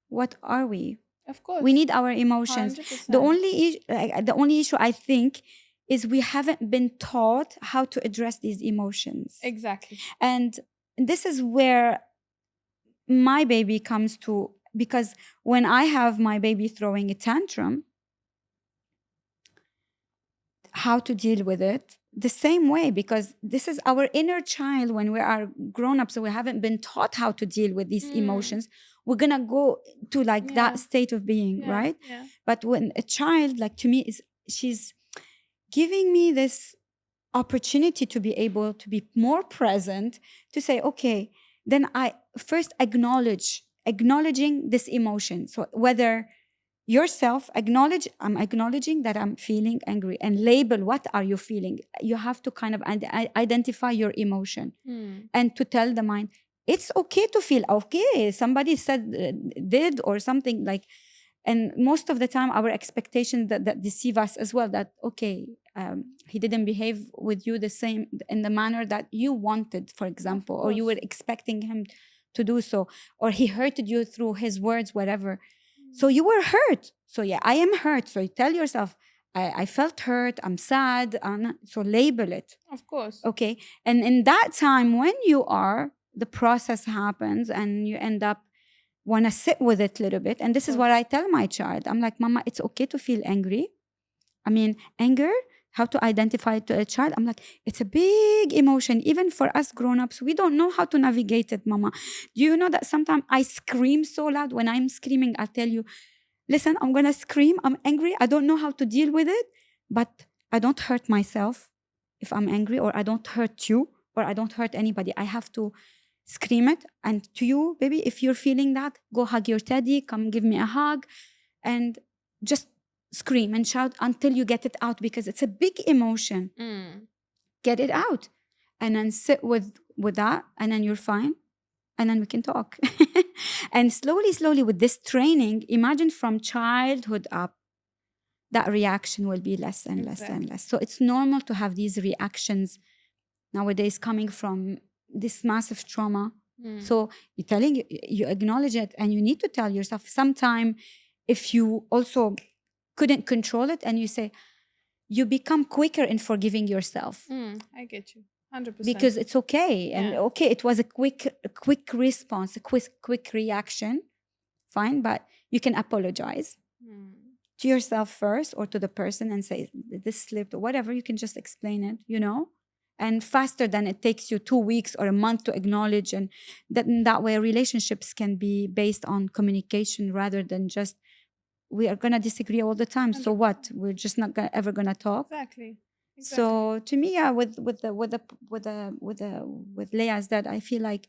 what are we? Of course. We need our emotions. 100%. The only issue, I think, is we haven't been taught how to address these emotions. Exactly. And this is where my baby comes to, because when I have my baby throwing a tantrum, how to deal with it the same way, because this is our inner child. When we are grown-ups, so we haven't been taught how to deal with these emotions, we're gonna go to like that state of being, right? Yeah. But when a child, like, to me, is she's giving me this opportunity to be able to be more present, to say, okay, then I first acknowledging this emotion. So whether yourself I'm acknowledging that I'm feeling angry, and label what are you feeling. You have to kind of identify your emotion, and to tell the mind it's okay to feel okay. Somebody said did or something like, and most of the time our expectations that deceive us as well, that okay, he didn't behave with you the same in the manner that you wanted, for example, or you were expecting him to do so, or he hurted you through his words, whatever. So you were hurt. So yeah, I am hurt. So you tell yourself, I felt hurt, I'm sad. So label it. Of course. Okay. And in that time, when you are, the process happens and you end up want to sit with it a little bit. And this is what I tell my child. I'm like, Mama, it's okay to feel angry. I mean, anger, how to identify it to a child. I'm like, it's a big emotion. Even for us grown-ups, we don't know how to navigate it, Mama. Do you know that sometimes I scream so loud? When I'm screaming, I tell you, listen, I'm going to scream. I'm angry. I don't know how to deal with it, but I don't hurt myself if I'm angry, or I don't hurt you, or I don't hurt anybody. I have to scream it. And to you, baby, if you're feeling that, go hug your teddy, come give me a hug, and just scream and shout until you get it out, because it's a big emotion. Get it out, and then sit with that, and then you're fine, and then we can talk. And slowly with this training, imagine from childhood up, that reaction will be less and less and less. So it's normal to have these reactions nowadays coming from this massive trauma. So you acknowledge it, and you need to tell yourself sometime, if you also couldn't control it, and you say, you become quicker in forgiving yourself. I get you 100%, because it's okay. And okay, it was a quick response, a quick reaction, fine, but you can apologize to yourself first, or to the person, and say, this slipped, or whatever. You can just explain it, and faster than it takes you 2 weeks or a month to acknowledge. And that way relationships can be based on communication, rather than just, we are going to disagree all the time. 100%. So what? We're just not ever going to talk. Exactly. So to me, yeah, with Leah's dad, I feel like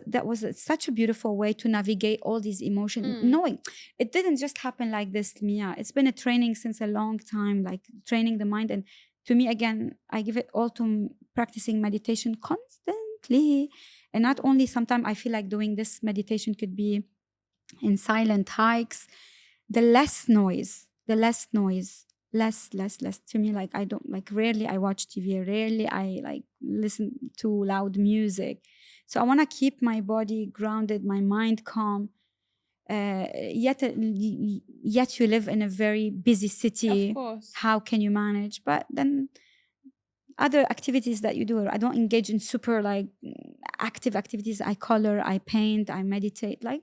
that was such a beautiful way to navigate all these emotions, knowing it didn't just happen like this, Mia. It's been a training since a long time, like training the mind. And to me, again, I give it all to practicing meditation constantly. And not only, sometimes I feel like doing this meditation could be in silent hikes, the less noise, less. To me, like, I don't, like, rarely I watch TV, rarely I like listen to loud music. So I want to keep my body grounded, my mind calm. Yet you live in a very busy city. Of course. How can you manage? But then other activities that you do, I don't engage in super like active activities. I color, I paint, I meditate, like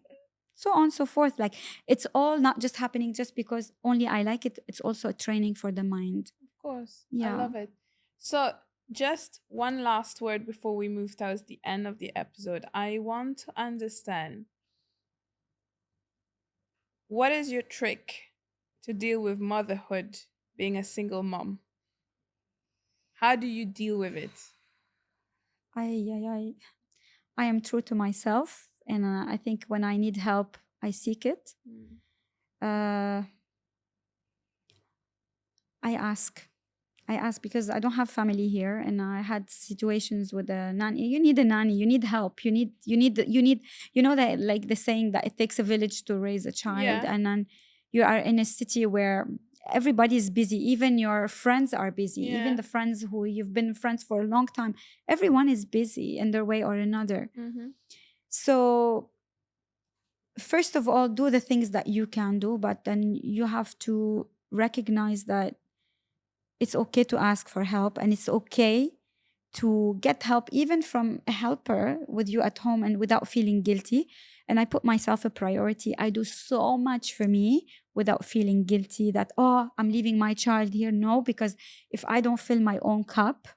so on and so forth. Like, it's all not just happening just because only I like it. It's also a training for the mind. Of course. Yeah. I love it. So just one last word before we move towards the end of the episode. I want to understand, what is your trick to deal with motherhood, being a single mom? How do you deal with it? I am true to myself, and I think when I need help, I seek it. I ask because I don't have family here, and I had situations with a nanny. You need a nanny. You need help. You need. That, like the saying that it takes a village to raise a child, and then you are in a city where everybody is busy. Even your friends are busy. Even the friends who you've been friends for a long time, everyone is busy in their way or another. So first of all, do the things that you can do, but then you have to recognize that it's okay to ask for help, and it's okay to get help even from a helper with you at home, and without feeling guilty. And I put myself a priority. I do so much for me without feeling guilty that, oh, I'm leaving my child here. No, because if I don't fill my own cup,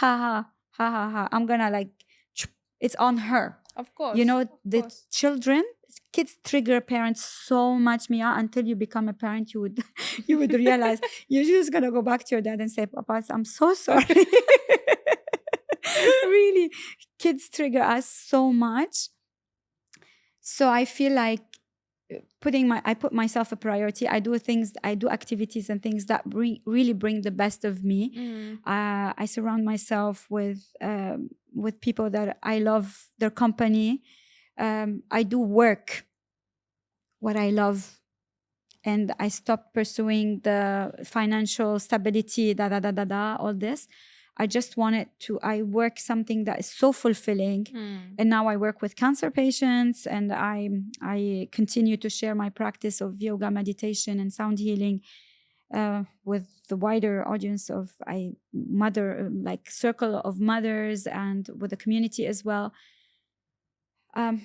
I'm gonna like, it's on her. Of course. The children, kids trigger parents so much, Mia. Until you become a parent, you would you would realize you're just gonna go back to your dad and say, Papa, I'm so sorry. Really, kids trigger us so much. So I feel like I put myself a priority. I do activities and things that really bring the best of me. I surround myself with people that I love their company. I do work what I love, and I stopped pursuing the financial stability, all this. I just wanted to, I work something that is so fulfilling. And now I work with cancer patients, and I continue to share my practice of yoga, meditation, and sound healing with the wider audience of circle of mothers, and with the community as well.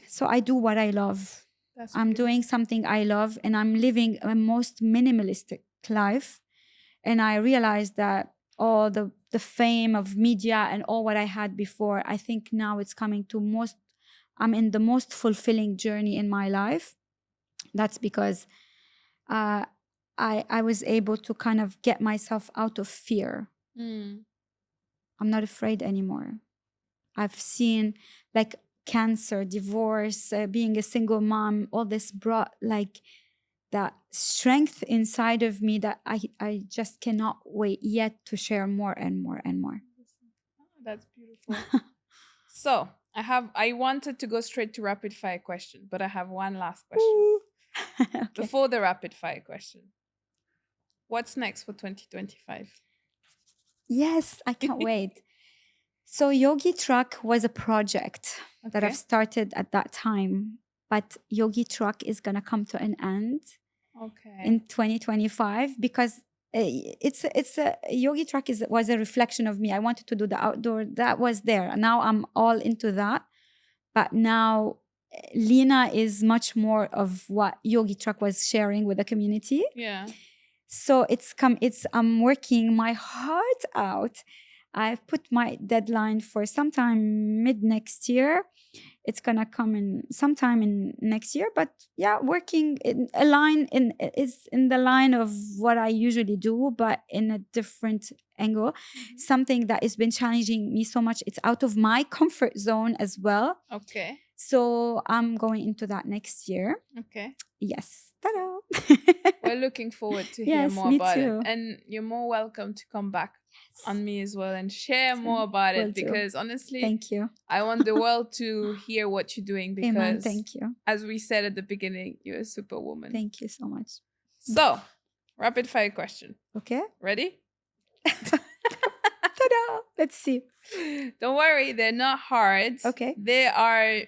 So I do what I love. I'm doing something I love, and I'm living a most minimalistic life. And I realized that all the fame of media and all what I had before, I think now it's coming to I'm in the most fulfilling journey in my life. That's because I was able to kind of get myself out of fear. I'm not afraid anymore. I've seen like cancer, divorce, being a single mom, all this brought like that strength inside of me that I just cannot wait yet to share more and more and more. That's beautiful. So I wanted to go straight to rapid fire question, but I have one last question. Okay. Before the rapid fire question, what's next for 2025? Yes, I can't wait. So Yogi Truck was a project that I've started at that time, but Yogi Truck is gonna come to an end in 2025 because it's a Yogi Truck was a reflection of me. I wanted to do the outdoor, that was there. Now I'm all into that, but now Lina is much more of what Yogi Truck was sharing with the community. Yeah. So I'm working my heart out. I've put my deadline for sometime mid next year. It's gonna come in sometime in next year, but yeah, working in the line of what I usually do, but in a different angle. Something that has been challenging me so much. It's out of my comfort zone as well. Okay. So I'm going into that next year. Okay. Yes. Ta-da. We're looking forward to hear more about it. And you're more welcome to come back on me as well and share more about it, because honestly, thank you. I want the world to hear what you're doing, because Amen. Thank you. As we said at the beginning, you're a superwoman. Thank you so much. So, rapid fire question. Okay. Ready? Ta-da! Let's see. Don't worry, they're not hard. Okay. They are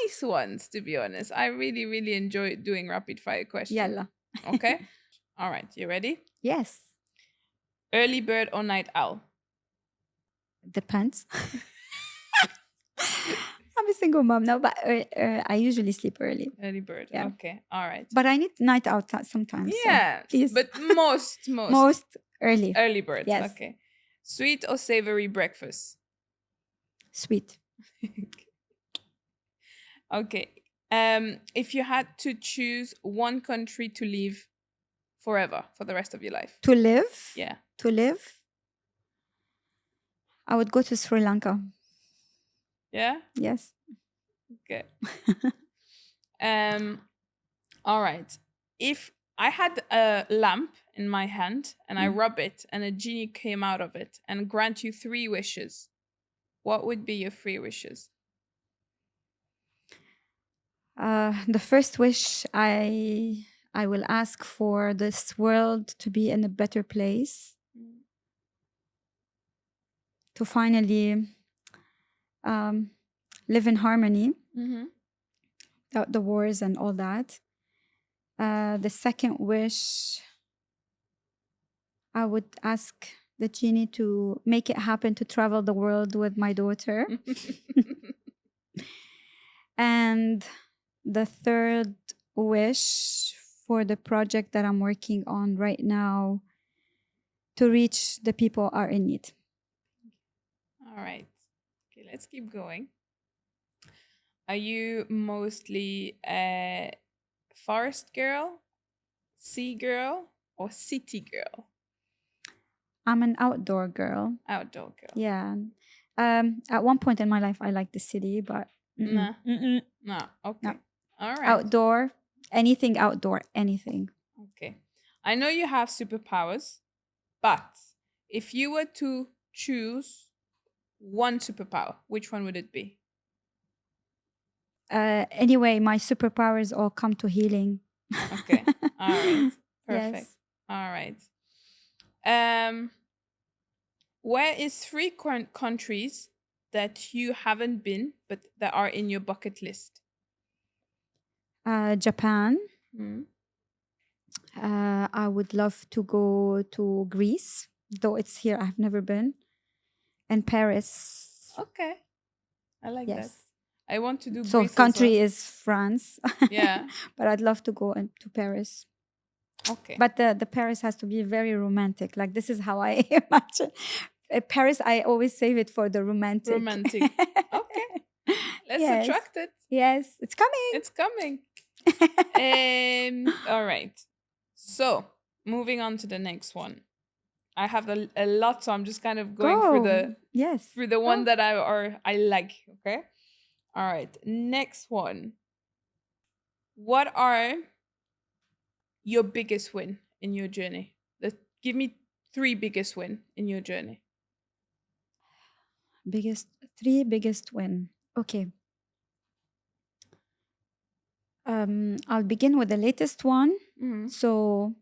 nice ones, to be honest. I really, really enjoy doing rapid fire questions. Yalla. Okay. All right. You ready? Yes. Early bird or night owl? Depends. I'm a single mom now, but I usually sleep early. Early bird. Yeah. Okay. All right. But I need night out sometimes. Yeah. So please. But most. Most early. Early birds. Yes. Okay. Sweet or savory breakfast? Sweet. Okay. If you had to choose one country to live forever, for the rest of your life. To live? Yeah. To live? I would go to Sri Lanka. Yeah? Yes. Okay. All right. If I had a lamp in my hand and I rub it and a genie came out of it and grant you 3 wishes, what would be your 3 wishes? The first wish I will ask for this world to be in a better place. To finally live in harmony without the wars and all that. The second wish, I would ask the genie to make it happen to travel the world with my daughter. And the third wish, for the project that I'm working on right now, to reach the people are in need. All right. Okay, let's keep going. Are you mostly a forest girl, sea girl, or city girl? I'm an outdoor girl. Outdoor girl. Yeah. At one point in my life, I liked the city, but Nah. mm-mm. No. Okay. No. All right. Outdoor, anything outdoor, anything. Okay. I know you have superpowers, but if you were to choose one superpower, which one would it be? Anyway, my superpowers all come to healing. Okay. All right. Perfect. Yes. All right. Where is three countries that you haven't been but that are in your bucket list? Japan. Mm. I would love to go to Greece, though it's here. I've never been. And Paris. Okay. I like that. Yes. I want to do So Greece as country well. is France. Yeah. But I'd love to go to Paris. Okay. But the Paris has to be very romantic. Like this is how I imagine. Paris, I always save it for the romantic. Romantic. Okay. Let's Yes. attract it. Yes, it's coming. It's coming. All right. So moving on to the next one. I have a lot, so I'm just kind of going through the yes through the one that I like. Okay. All right. Next one. What are your biggest win in your journey? Give me 3 biggest win in your journey. Three biggest win. Okay. I'll begin with the latest one. Mm-hmm. So,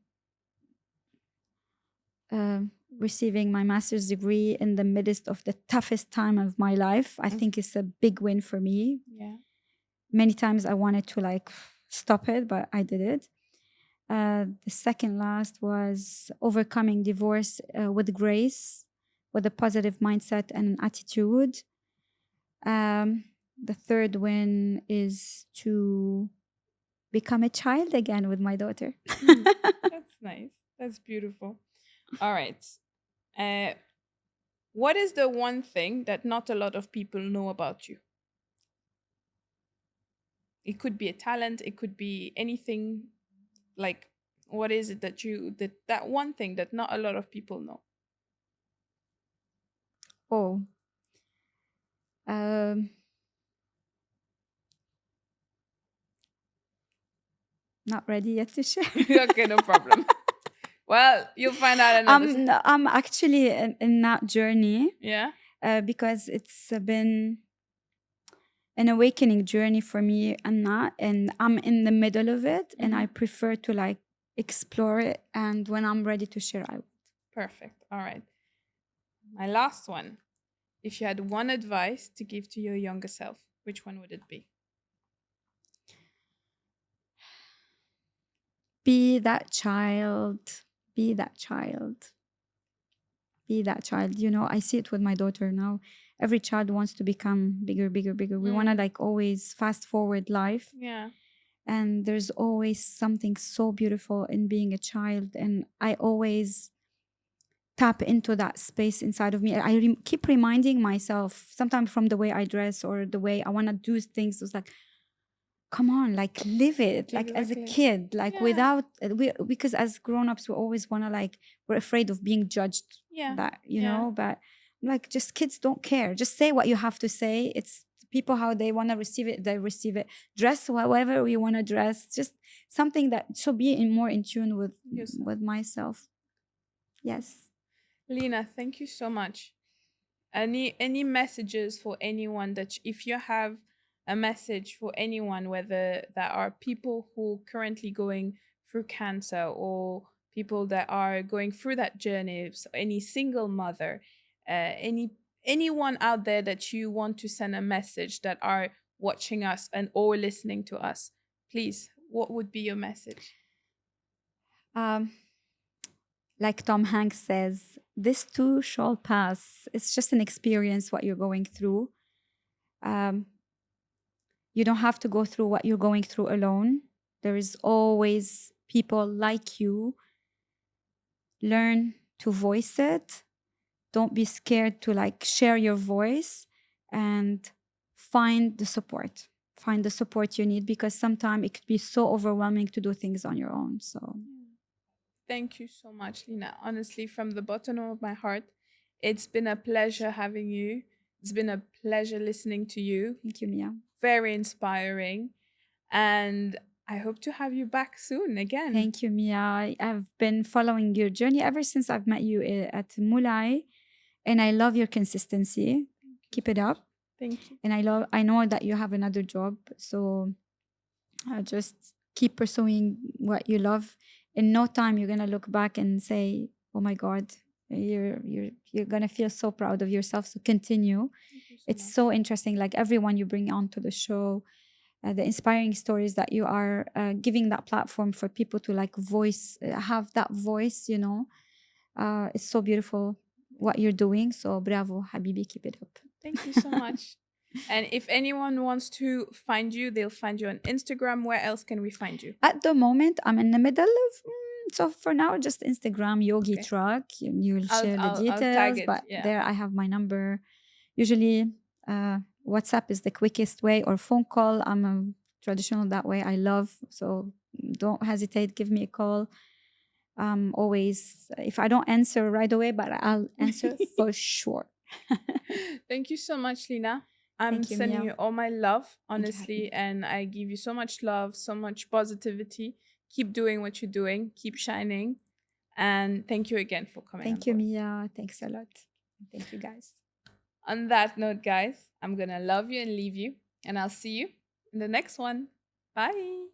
receiving my master's degree in the midst of the toughest time of my life, I think is a big win for me. Yeah. Many times I wanted to like stop it, but I did it. The second last was overcoming divorce with grace, with a positive mindset and an attitude. The third win is to become a child again with my daughter. That's nice. That's beautiful. All right. What is the one thing that not a lot of people know about you? It could be a talent. It could be anything. Like, what is it that one thing that not a lot of people know? Oh. Not ready yet to share. Okay, no problem. Well, you'll find out another. I'm actually in that journey. Yeah. Because it's been an awakening journey for me, and I'm in the middle of it, and I prefer to like explore it. And when I'm ready to share, I will. Perfect. All right. My last one. If you had one advice to give to your younger self, which one would it be? Be that child. Be that child. Be that child. You know, I see it with my daughter now. Every child wants to become bigger, bigger, bigger. We want to like always fast forward life. Yeah. And there's always something so beautiful in being a child. And I always tap into that space inside of me. I keep reminding myself, sometimes from the way I dress or the way I want to do things, it's like, come on, like live it, like as a kid, like without, because as grown-ups, we always want to like, we're afraid of being judged, that, you know, but like just kids don't care. Just say what you have to say. It's people, how they want to receive it, they receive it. Dress however you want to dress, just something that should be more in tune with myself. Yes. Lina, thank you so much. Any messages for anyone that if you have a message for anyone, whether that are people who currently going through cancer or people that are going through that journey, so any single mother, anyone out there that you want to send a message that are watching us and or listening to us, please, what would be your message? Like Tom Hanks says, this too shall pass. It's just an experience, what you're going through. You don't have to go through what you're going through alone. There is always people like you. Learn to voice it. Don't be scared to like share your voice and find the support. find the support you need, because sometimes it could be so overwhelming to do things on your own. So Thank you so much, Lina. Honestly, from the bottom of my heart, it's been a pleasure having you. It's been a pleasure listening to you. thank you, Mia. Very inspiring. And I hope to have you back soon again. Thank you, Mia. I've been following your journey ever since I've met you at Mulai, and I love your consistency. Keep it up. Thank you. And I know that you have another job, so just keep pursuing what you love. In no time, you're gonna look back and say, "Oh my God, you're gonna feel so proud of yourself." So continue. Thank you so It's much. so interesting. Like everyone you bring onto the show, the inspiring stories that you are giving that platform for people to like have that voice. It's so beautiful what you're doing. So bravo, Habibi, keep it up. Thank you so much. And if anyone wants to find you, they'll find you on Instagram. Where else can we find you? At the moment, I'm in the middle of. So for now, just Instagram, Yogi Okay. Truck. You'll share the I'll details, tag it, but yeah. there I have my number. Usually, WhatsApp is the quickest way, or phone call. I'm a traditional that way. I love, so don't hesitate. Give me a call. Always, if I don't answer right away, but I'll answer for sure. Thank you so much, Lina. I'm Thank you, sending Mia. you all my love, you, honestly, and I give you so much love, so much positivity. Keep doing what you're doing, keep shining. And thank you again for coming. Thank you, Mia. Thanks a lot. Thank you, guys. On that note, guys, I'm gonna love you and leave you, and I'll see you in the next one. Bye.